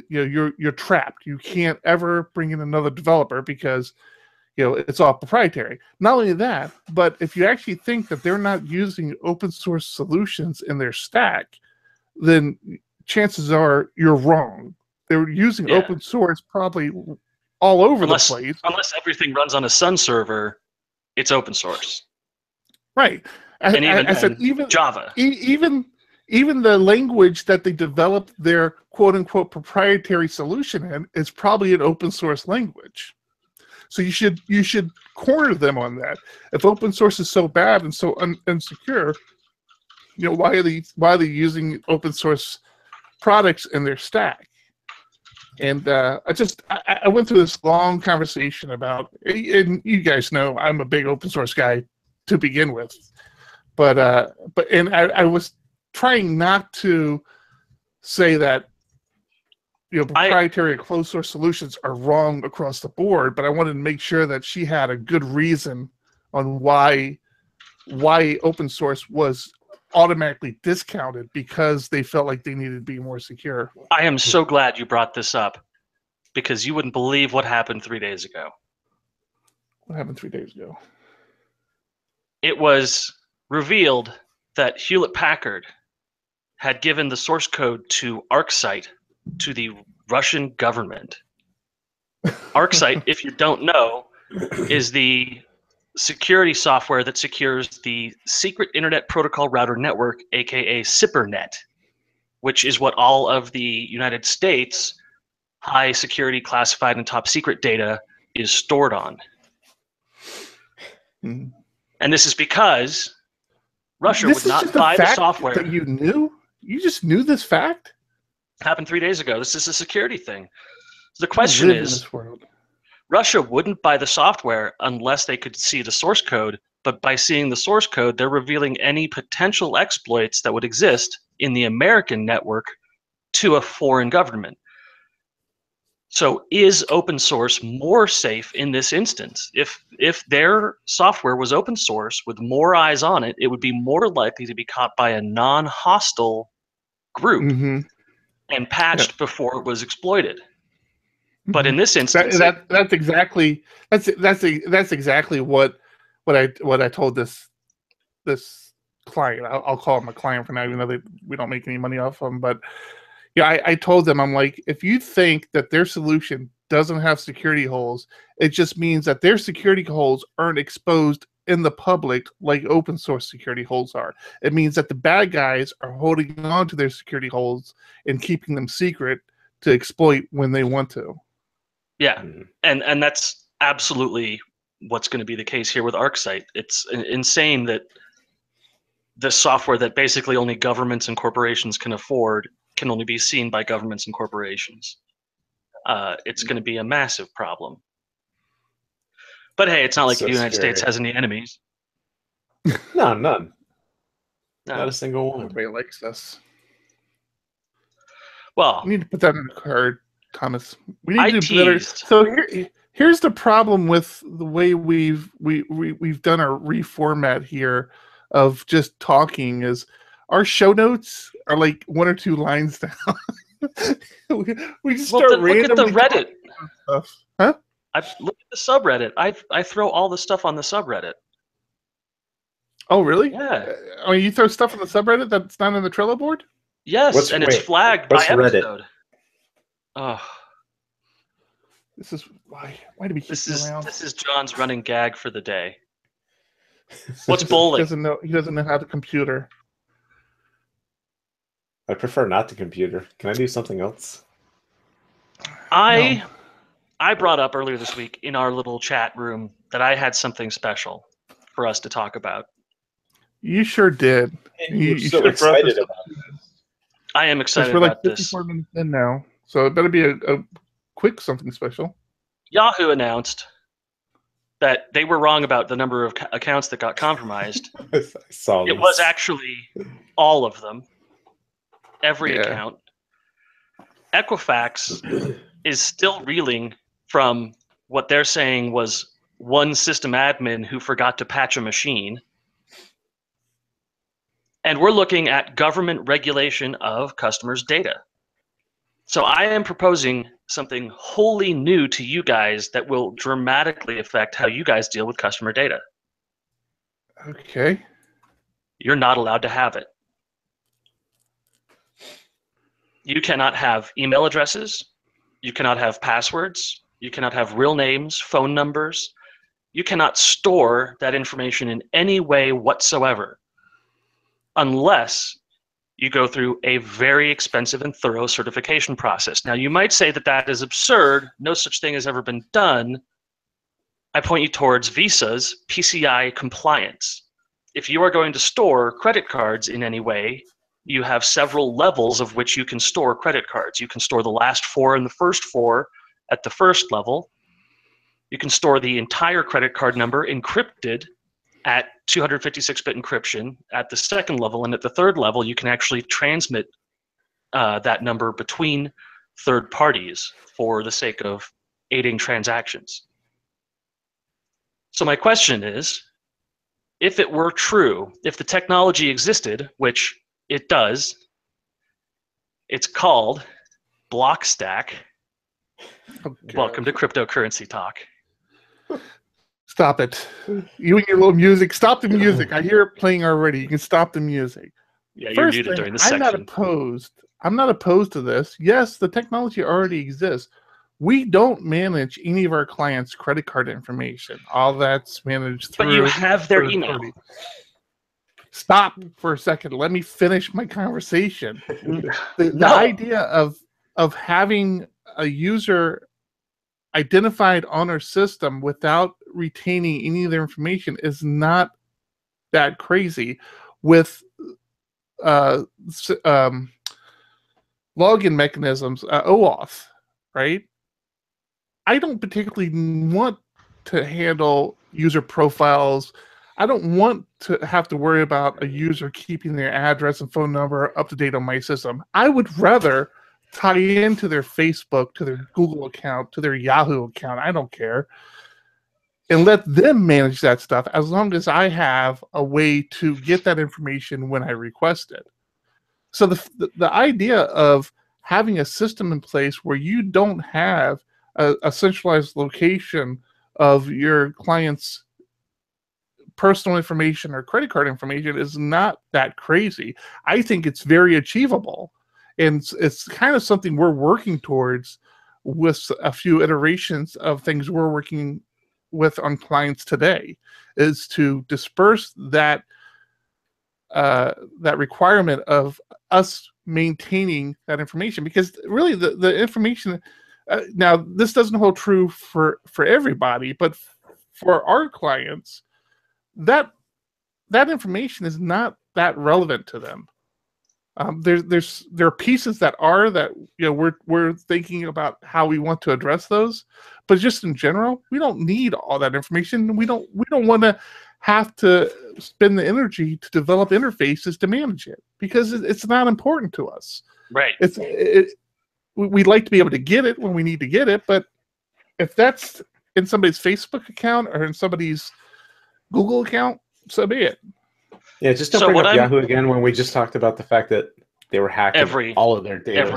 You're trapped. You can't ever bring in another developer because it's all proprietary. Not only that, but if you actually think that they're not using open source solutions in their stack, then chances are you're wrong. They're using open source probably all over the place. Unless everything runs on a Sun server, it's open source. Right. I said even Java. Even the language that they developed their quote unquote proprietary solution in is probably an open source language. So you should corner them on that. If open source is so bad and so insecure, why are they using open source products in their stack? And I went through this long conversation about, and you guys know I'm a big open source guy to begin with, but I was trying not to say that proprietary or closed source solutions are wrong across the board, but I wanted to make sure that she had a good reason on why open source was automatically discounted because they felt like they needed to be more secure. I am so glad you brought this up because you wouldn't believe what happened 3 days ago. What happened 3 days ago? It was revealed that Hewlett-Packard had given the source code to ArcSight to the Russian government. ArcSight, if you don't know, is the security software that secures the Secret Internet Protocol Router Network, aka SIPRNet, which is what all of the United States high security classified and top secret data is stored on. Mm-hmm. And this is because Russia would not buy the software. That you knew? You just knew this fact? Happened 3 days ago. This is a security thing. So the question is, Russia wouldn't buy the software unless they could see the source code, but by seeing the source code, they're revealing any potential exploits that would exist in the American network to a foreign government. So is open source more safe in this instance? If their software was open source with more eyes on it, it would be more likely to be caught by a non-hostile group and patched before it was exploited. But in this instance, that's exactly what I told this client. I'll call him a client for now, even though we don't make any money off them. But I told them, I'm like, if you think that their solution doesn't have security holes, it just means that their security holes aren't exposed in the public like open source security holes are. It means that the bad guys are holding on to their security holes and keeping them secret to exploit when they want to. Yeah, and that's absolutely what's going to be the case here with ArcSight. It's insane that the software that basically only governments and corporations can afford can only be seen by governments and corporations. it's going to be a massive problem. But hey, it's not like the United States has any enemies. No, none. No. Not a single one. Nobody likes us. Well, we need to put that in the card, Thomas. We need to do better. teased. So here's the problem with the way we've done our reformat here of just talking is our show notes are like 1 or 2 lines down. we just start randomly. Look at the Reddit stuff. Huh? Look at the subreddit. I throw all the stuff on the subreddit. Oh, really? Yeah. I mean, you throw stuff on the subreddit that's not on the Trello board? Yes, it's flagged by episode. Oh. This is why do we keep around? This is John's running gag for the day. What's bowling? He doesn't know how to computer. I prefer not to computer. Can I do something else? I brought up earlier this week in our little chat room that I had something special for us to talk about. You sure did. You're so excited about it. I am excited we're about like 54 minutes in now, so it better be a quick something special. Yahoo announced that they were wrong about the number of accounts that got compromised. I saw this. It was actually all of them. Every account. Equifax is still reeling from what they're saying was one system admin who forgot to patch a machine. And we're looking at government regulation of customers' data. So I am proposing something wholly new to you guys that will dramatically affect how you guys deal with customer data. Okay. You're not allowed to have it. You cannot have email addresses. You cannot have passwords. You cannot have real names, phone numbers. You cannot store that information in any way whatsoever unless you go through a very expensive and thorough certification process. Now, you might say that that is absurd. No such thing has ever been done. I point you towards Visa's PCI compliance. If you are going to store credit cards in any way, you have several levels of which you can store credit cards. You can store the last 4 and the first 4 at the first level. You can store the entire credit card number encrypted at 256-bit encryption at the second level, and at the third level, you can actually transmit that number between third parties for the sake of aiding transactions. So my question is, if it were true, if the technology existed, which it does, it's called Blockstack. Okay. Welcome to Cryptocurrency Talk. Stop it. You and your little music. Stop the music. I hear it playing already. You can stop the music. Yeah, you're muted during this section. I'm not opposed to this. Yes, the technology already exists. We don't manage any of our clients' credit card information. All that's managed through. But you have their email. Stop for a second. Let me finish my conversation. The idea of having a user identified on our system without retaining any of their information is not that crazy. With login mechanisms, OAuth, right? I don't particularly want to handle user profiles. I don't want to have to worry about a user keeping their address and phone number up to date on my system. I would rather tie into their Facebook, to their Google account, to their Yahoo account. I don't care. And let them manage that stuff as long as I have a way to get that information when I request it. So the idea of having a system in place where you don't have a centralized location of your client's personal information or credit card information is not that crazy. I think it's very achievable. And it's kind of something we're working towards with a few iterations of things we're working with on clients today, is to disperse that that requirement of us maintaining that information. Because really the information, now this doesn't hold true for everybody, but for our clients, that information is not that relevant to them. There are pieces that we're thinking about how we want to address those, but just in general, we don't need all that information. We don't want to have to spend the energy to develop interfaces to manage it because it's not important to us. Right. We'd like to be able to get it when we need to get it, but if that's in somebody's Facebook account or in somebody's Google account, so be it. Yeah, just don't bring up Yahoo again when we just talked about the fact that they were hacking all of their data.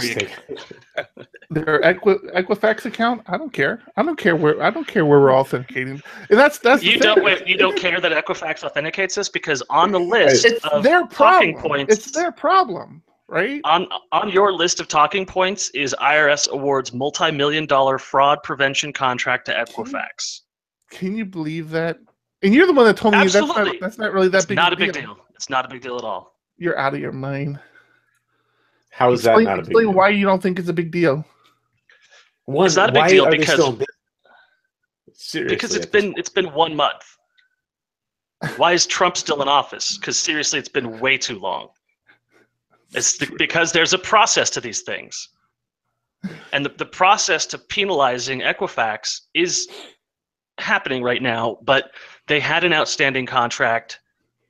Their Equifax account, I don't care. I don't care where we're authenticating. And that's you don't care that Equifax authenticates this because on the list of their talking points, it's their problem, right? On your list of talking points is IRS awards multi-million-dollar fraud prevention contract to Equifax. Can you believe that? And you're the one that told me Absolutely. that's not really that big. Not a big deal. It's not a big deal at all. You're out of your mind. How is that not a big deal? Why you don't think it's a big deal? It's not a big deal because seriously, it's been 1 month. Why is Trump still in office? Because seriously, it's been way too long. Because there's a process to these things. And the process to penalizing Equifax is happening right now, but they had an outstanding contract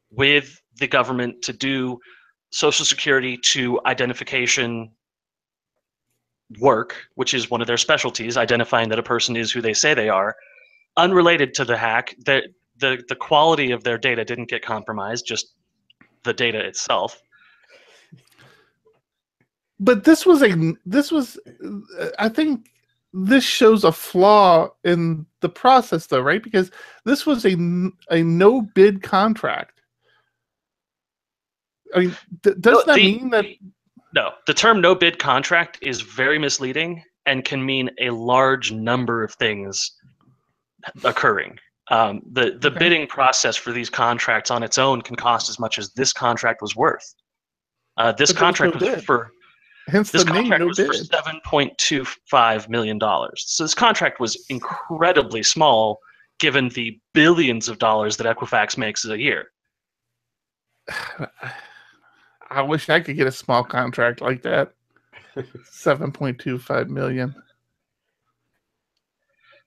with the government to do Social Security to identification work, which is one of their specialties, identifying that a person is who they say they are. Unrelated to the hack, the quality of their data didn't get compromised, just the data itself. But I think this shows a flaw in the process, though, right? Because this was a no bid contract. I mean, does that mean that? No, the term no bid contract is very misleading and can mean a large number of things occurring. The bidding process for these contracts on its own can cost as much as this contract was worth. This contract was for. Hence this the name, contract no was bid. for $7.25 million. So this contract was incredibly small given the billions of dollars that Equifax makes a year. I wish I could get a small contract like that. $7.25 million.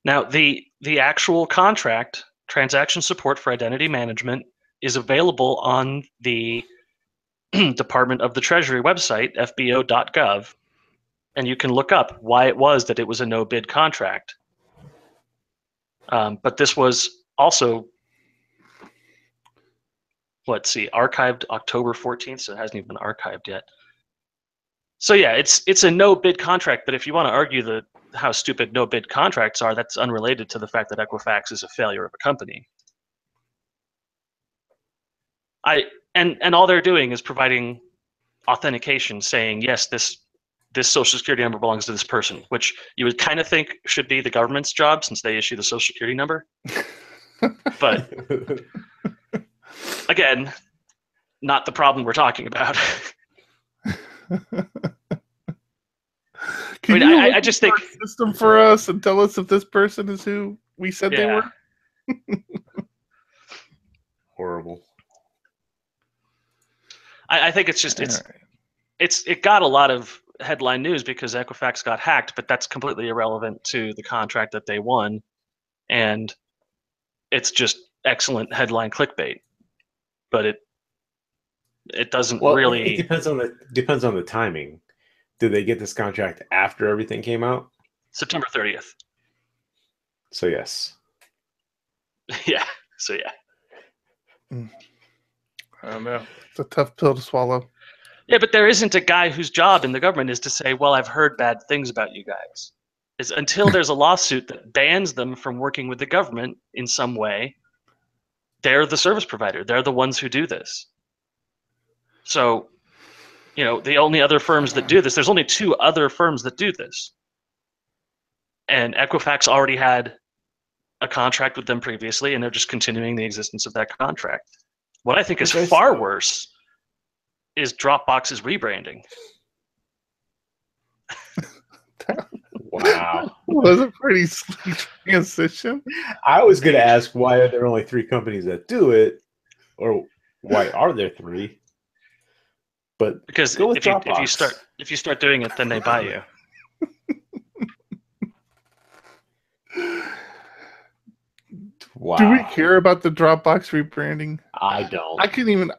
Now, the actual contract, transaction support for identity management, is available on the Department of the Treasury website, fbo.gov, and you can look up why it was that it was a no-bid contract. But this was also, archived October 14th, so it hasn't even been archived yet. So yeah, it's a no-bid contract, but if you want to argue how stupid no-bid contracts are, that's unrelated to the fact that Equifax is a failure of a company. And all they're doing is providing authentication saying, yes, this Social Security number belongs to this person, which you would kind of think should be the government's job since they issue the Social Security number. But again, not the problem we're talking about. I just think system for us and tell us if this person is who we said they were. Horrible. I think it's just it got a lot of headline news because Equifax got hacked, but that's completely irrelevant to the contract that they won, and it's just excellent headline clickbait. But it doesn't really. It depends on the timing. Did they get this contract after everything came out? September 30th. So yes. Yeah. So yeah. I don't know. It's a tough pill to swallow. Yeah, but there isn't a guy whose job in the government is to say, well, I've heard bad things about you guys. It's until there's a lawsuit that bans them from working with the government in some way, they're the service provider. They're the ones who do this. So, the only other firms that do this, there's only 2 other firms that do this. And Equifax already had a contract with them previously, and they're just continuing the existence of that contract. What I think is far worse is Dropbox's rebranding. Wow. Was a pretty slick transition. I was going to ask why are there only 3 companies that do it, or why are there 3? but because go with if Dropbox. you start doing it, then they buy you. Wow. Do we care about the Dropbox rebranding? I don't. I couldn't even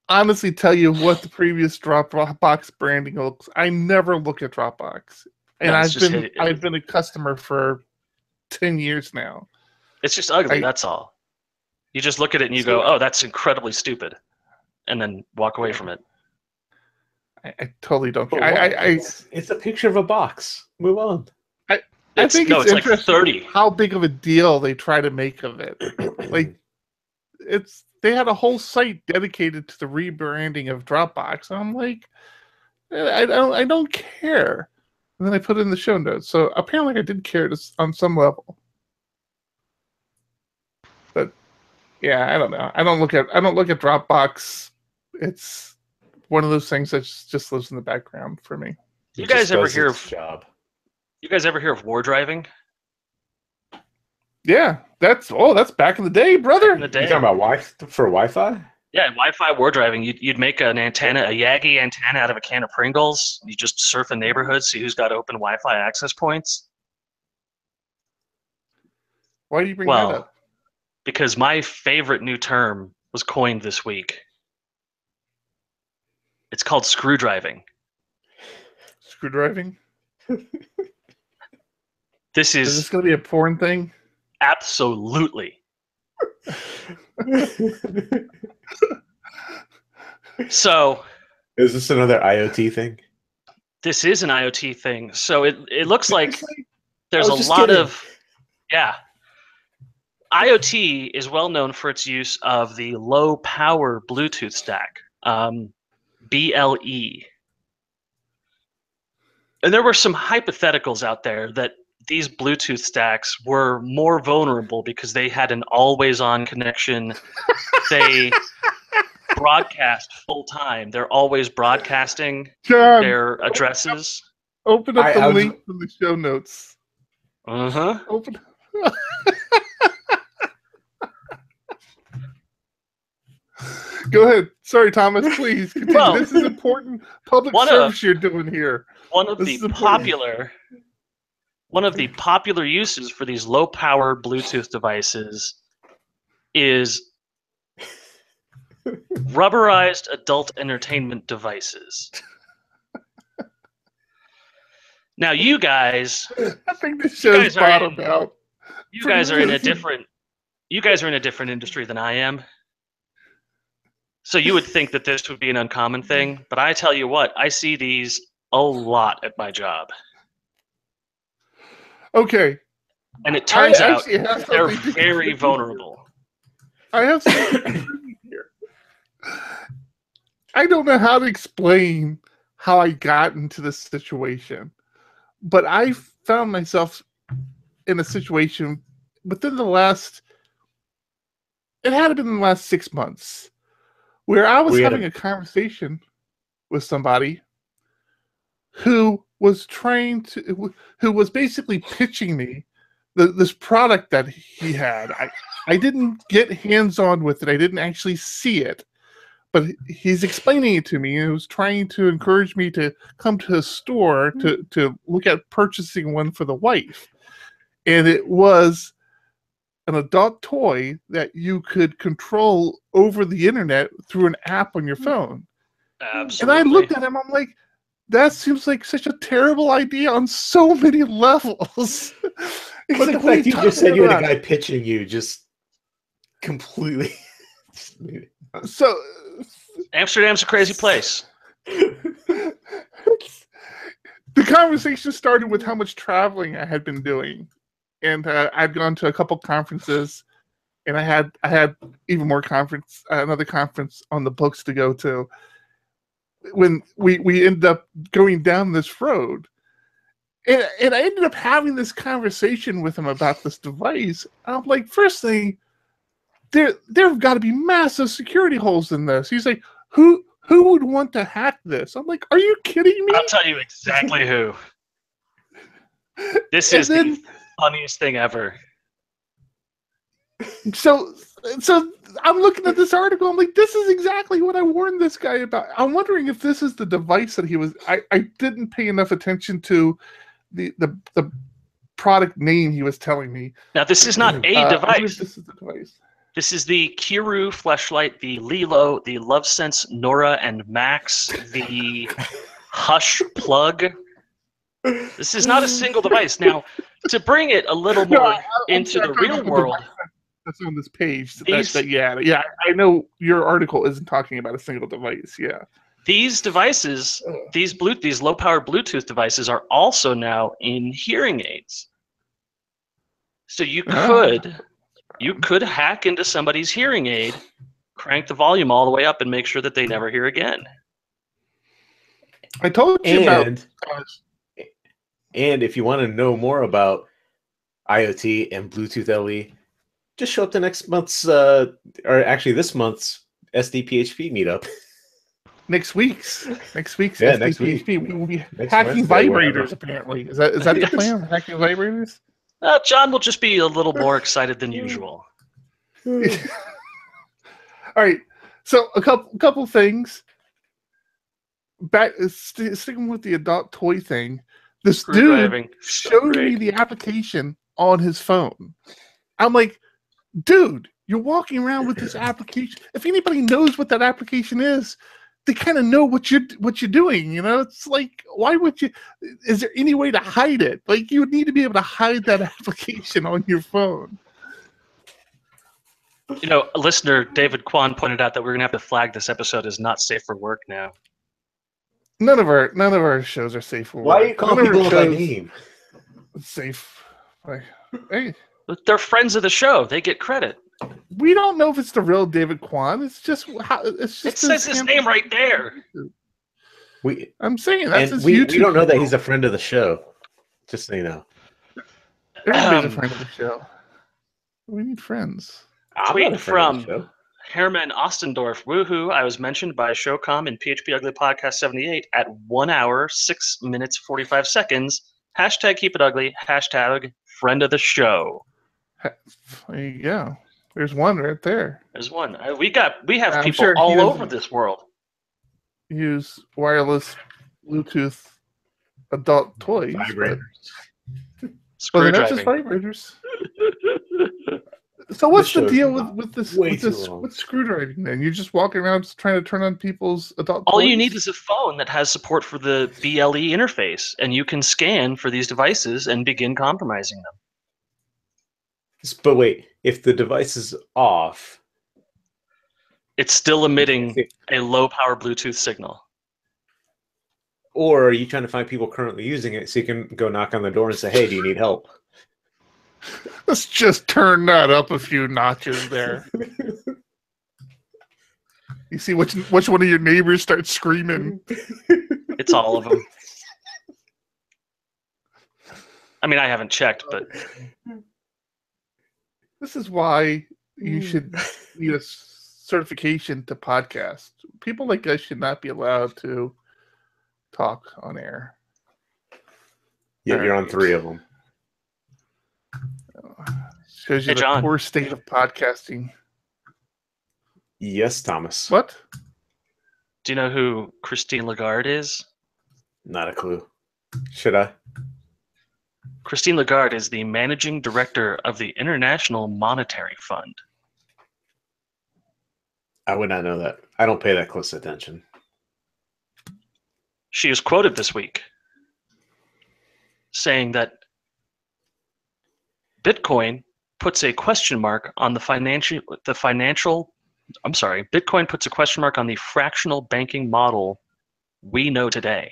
honestly tell you what the previous Dropbox branding looks. I never look at Dropbox, and No, I've been a customer for 10 years now. It's just ugly. That's all. You just look at it and you go, "Oh, that's incredibly stupid," and then walk away from it. I totally don't care. It's a picture of a box. Move on. I think it's interesting like 30. how big of a deal they try to make of it. Like, they had a whole site dedicated to the rebranding of Dropbox. And I'm like, I don't care. And then I put it in the show notes. So apparently I did care on some level. But yeah, I don't know. I don't look at Dropbox. It's one of those things that just lives in the background for me. You guys ever hear of war driving? Yeah, that's back in the day, brother. You talking about Wi-Fi? Yeah, Wi-Fi war driving. You'd make an antenna, a Yagi antenna out of a can of Pringles. You just surf a neighborhood, see who's got open Wi-Fi access points. Why do you bring that up? Because my favorite new term was coined this week. It's called screw driving. Screw driving? Is this going to be a porn thing? Absolutely. So, is this another IoT thing? This is an IoT thing. So it looks like there's a lot of IoT is well known for its use of the low power Bluetooth stack, BLE. And there were some hypotheticals out there that these Bluetooth stacks were more vulnerable because they had an always-on connection. They broadcast full time. They're always broadcasting their addresses. Open up the link from the show notes. Open. Go ahead. Sorry, Thomas. Please continue. Well, this is important public service you're doing here. One of the popular uses for these low-power Bluetooth devices is rubberized adult entertainment devices. Now, you guys, I think this show's bottomed out. You guys are in a different industry than I am. So you would think that this would be an uncommon thing, but I tell you what, I see these a lot at my job. Okay. And it turns out they're very vulnerable. I have something here. I don't know how to explain how I got into this situation, but I found myself in a situation within the last, it had been in the last 6 months, where I was having a conversation with somebody who was who was basically pitching me this product that he had. I didn't get hands-on with it. I didn't actually see it, but he's explaining it to me, and he was trying to encourage me to come to his store to look at purchasing one for the wife. And it was an adult toy that you could control over the internet through an app on your phone. Absolutely. And I looked at him, I'm like, that seems like such a terrible idea on so many levels. But the fact you just said you had a guy pitching you just completely. So, Amsterdam's a crazy place. The conversation started with how much traveling I had been doing. And I'd gone to a couple conferences, and I had even more another conference on the books to go to. When we ended up going down this road, and I ended up having this conversation with him about this device. I'm like, first thing, there've got to be massive security holes in this. He's like, who would want to hack this? I'm like, are you kidding me? I'll tell you exactly who. This is the funniest thing ever. So So I'm looking at this article. I'm like, this is exactly what I warned this guy about. I'm wondering if this is the device that he was. I didn't pay enough attention to the product name he was telling me. Now, this is not a device. This is the device. This is the Kiru fleshlight, the Lilo, the LoveSense Nora and Max, the Hush plug. This is not a single device. Now, to bring it a little more into the real world. That's on this page. Yeah, I know your article isn't talking about a single device. Yeah. These devices, these low-power Bluetooth devices, are also now in hearing aids. So you could hack into somebody's hearing aid, crank the volume all the way up, and make sure that they never hear again. I told you about. And if you want to know more about IoT and Bluetooth LE, just show up to next month's, or actually this month's SDPHP meetup. Next week's SDPHP. Next week. We will be hacking vibrators. Apparently, is that the plan? Hacking vibrators. John will just be a little more excited than usual. All right. So a couple things. Back sticking with the adult toy thing. This dude showed me the application on his phone. I'm like, dude, you're walking around with this application. If anybody knows what that application is, they kind of know what you're doing. You know, it's like, why would you? Is there any way to hide it? Like, you would need to be able to hide that application on your phone. You know, listener David Kwan pointed out that we're gonna have to flag this episode as not safe for work now. None of our shows are safe for work. Why are you calling people by name? Safe. Hey. They're friends of the show. They get credit. We don't know if it's the real David Kwan. It's just it says his name right there. I'm saying that's his we YouTube. don't know that he's a friend of the show. Just so you know. Everybody's a friend of the show. We need friends. Tweet from Herman Ostendorf. Woohoo! I was mentioned by Showcom in PHP Ugly Podcast 78 at 1 hour 6 minutes 45 seconds. Hashtag keep it ugly. Hashtag friend of the show. Yeah, there's one right there. There's one. We have people all over this world. Use wireless Bluetooth adult toys. Vibrators. But they're not just vibrators. So what's the deal with this screwdriving then? You're just walking around trying to turn on people's adult toys? All you need is a phone that has support for the BLE interface, and you can scan for these devices and begin compromising them. But wait, if the device is off, it's still emitting a low-power Bluetooth signal. Or are you trying to find people currently using it so you can go knock on the door and say, hey, do you need help? Let's just turn that up a few notches there. You see which one of your neighbors starts screaming? It's all of them. I mean, I haven't checked, but... This is why you should need a certification to podcast. People like us should not be allowed to talk on air. Yeah, you're on 3 of them. Shows you the poor state of podcasting. Yes, Thomas. What? Do you know who Christine Lagarde is? Not a clue. Should I? Christine Lagarde is the managing director of the International Monetary Fund. I would not know that. I don't pay that close attention. She is quoted this week saying that Bitcoin puts a question mark on Bitcoin puts a question mark on the fractional banking model we know today,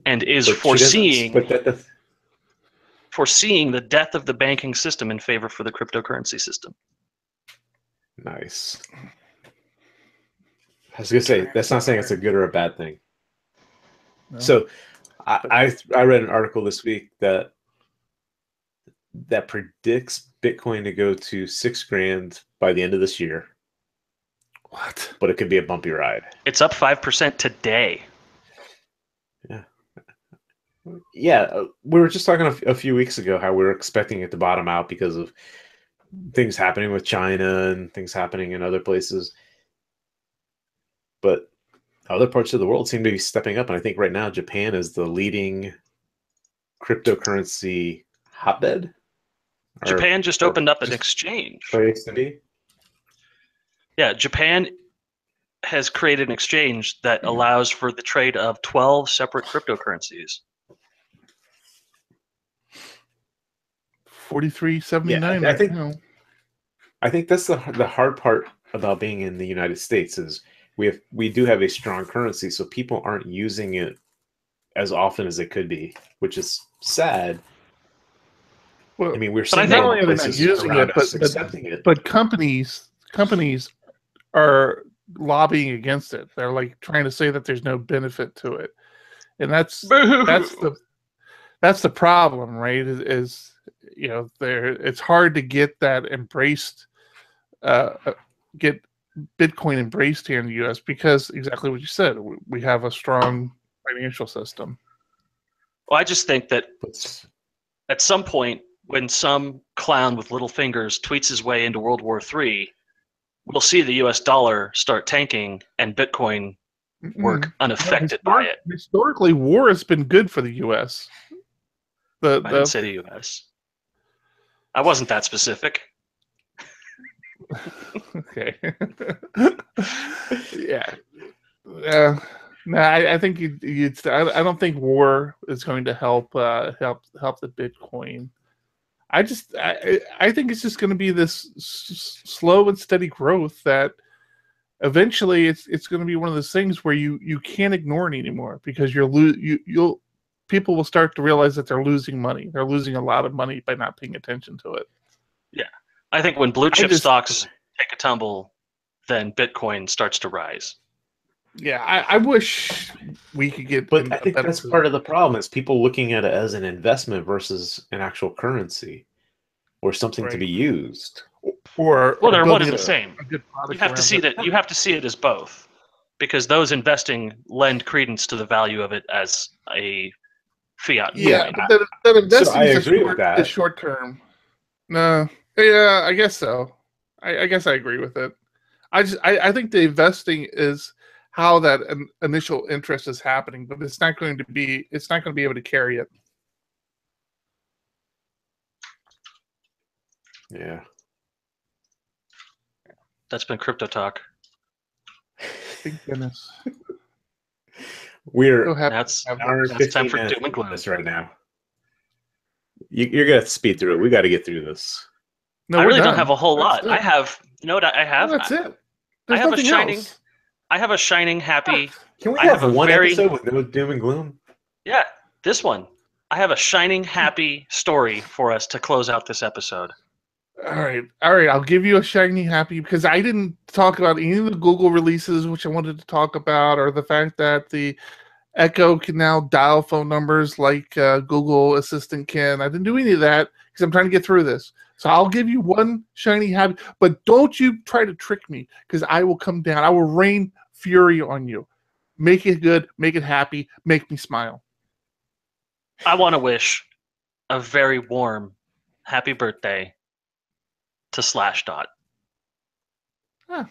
and is foreseeing the death of the banking system in favor for the cryptocurrency system. Nice. I was gonna say, that's not saying it's a good or a bad thing. No. So I read an article this week that predicts Bitcoin to go to $6,000 by the end of this year. What? But it could be a bumpy ride. It's up 5% today. Yeah. Yeah, we were just talking a few weeks ago how we were expecting it to bottom out because of things happening with China and things happening in other places. But other parts of the world seem to be stepping up. And I think right now Japan is the leading cryptocurrency hotbed. Japan just opened up an exchange. Place to be. Yeah, Japan has created an exchange that allows for the trade of 12 separate cryptocurrencies. 43.79 I think, now. I think that's the hard part about being in the United States is we do have a strong currency, so people aren't using it as often as it could be, which is sad. Well, I mean, we're not seeing only are they not using it, but companies are lobbying against it. They're like trying to say that there's no benefit to it, and that's the problem, right? Is you know, it's hard to get that embraced, get Bitcoin embraced here in the U.S. because exactly what you said, we have a strong financial system. Well, I just think that at some point, when some clown with little fingers tweets his way into World War III, we'll see the U.S. dollar start tanking and Bitcoin work unaffected by it. Historically, war has been good for the U.S. I didn't say the U.S. I wasn't that specific. Okay. Yeah. No, I think I don't think war is going to help the Bitcoin. I think it's just going to be this slow and steady growth that eventually it's going to be one of those things where you can't ignore it anymore because people will start to realize that they're losing money. They're losing a lot of money by not paying attention to it. Yeah. I think when blue chip stocks take a tumble, then Bitcoin starts to rise. Yeah, I wish we could get. But I think that's part of the problem is people looking at it as an investment versus an actual currency or something to be used. Well, they're one and the same. You have to see that. You have to see it as both, because those investing lend credence to the value of it as a fiat. Yeah, but that investing is short term. No, yeah, I guess so. I guess I agree with it. I think the investing is how that initial interest is happening, but it's not going to be able to carry it. Yeah. That's been Crypto Talk. Thank goodness. That's time for doom and gloom right now. You're gonna speed through it. We got to get through this. No, I really don't have a whole lot. I have. You know what I have? That's it. I have a shining. Else. I have a shining happy. Can we have one episode with no doom and gloom? Yeah, this one. I have a shining happy story for us to close out this episode. All right. I'll give you a shiny happy because I didn't talk about any of the Google releases, which I wanted to talk about, or the fact that the Echo can now dial phone numbers like Google Assistant can. I didn't do any of that because I'm trying to get through this. So I'll give you one shiny happy, but don't you try to trick me because I will come down. I will rain fury on you. Make it good. Make it happy. Make me smile. I want to wish a very warm happy birthday to Slashdot. Huh.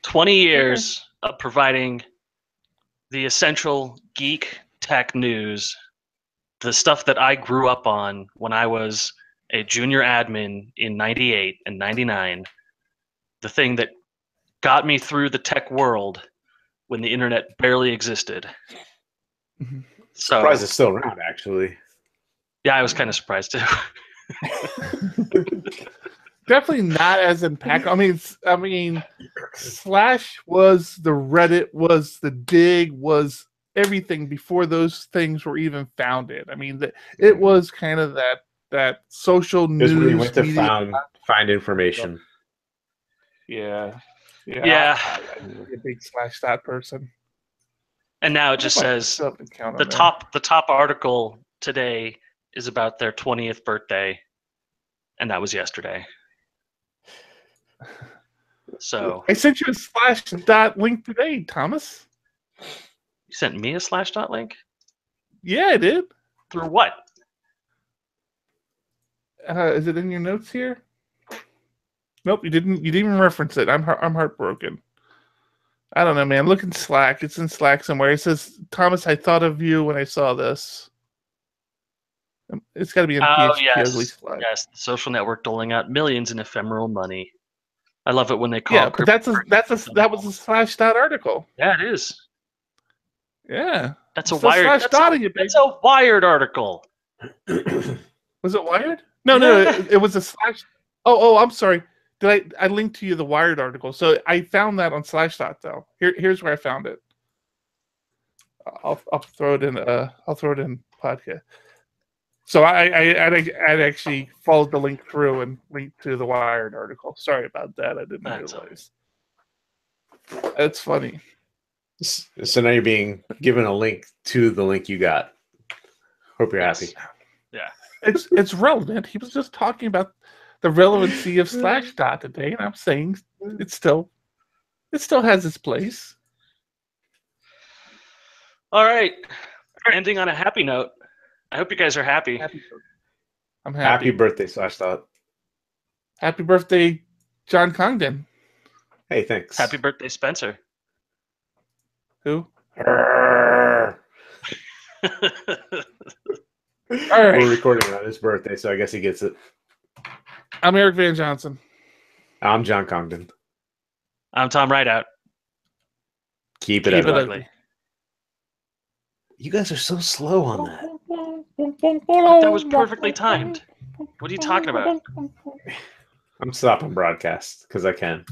20 years of providing the essential geek tech news, the stuff that I grew up on when I was a junior admin in 98 and 99, the thing that got me through the tech world when the internet barely existed. Mm-hmm. So, surprised it's still around, actually. Yeah, I was kind of surprised too. Definitely not as impactful. I mean, Slash was the Reddit, was the Dig, was everything before those things were even founded. I mean, it was kind of that social news. Where you went to find information. Yeah. I'm a big Slashdot person. And now it just says the top article today is about their 20th birthday, and that was yesterday. So I sent you a Slashdot link today, Thomas. You sent me a Slashdot link? Yeah, I did. Through what? Is it in your notes here? Nope, you didn't. You didn't even reference it. I'm heartbroken. I don't know, man. Look in Slack. It's in Slack somewhere. It says, "Thomas, I thought of you when I saw this." It's got to be in PHP Ugly Slack. Yes, the social network doling out millions in ephemeral money. I love it when they call. Yeah, but that was a Slashdot article. Yeah, it is. Yeah, that's a Wired. That's a Wired article. Was it Wired? No, it was a Slash. Oh, I'm sorry. Did I linked to you the Wired article? So I found that on Slashdot though. Here's where I found it. I'll throw it in. I'll throw it in podcast. So I'd actually followed the link through and linked to the Wired article. Sorry about that. I didn't realize. That's funny. So now you're being given a link to the link you got. Hope you're happy. Yeah. It's relevant. He was just talking about the relevancy of Slashdot today, and I'm saying it still has its place. All right. Ending on a happy note. I hope you guys are happy. I'm happy. Happy birthday, Slashdot. Happy birthday, John Congdon. Hey, thanks. Happy birthday, Spencer. Who? All right. We're recording on his birthday, so I guess he gets it. I'm Eric Van Johnson. I'm John Congdon. I'm Tom Rideout. Keep it ugly. You guys are so slow on that. That was perfectly timed. What are you talking about? I'm stopping broadcast because I can.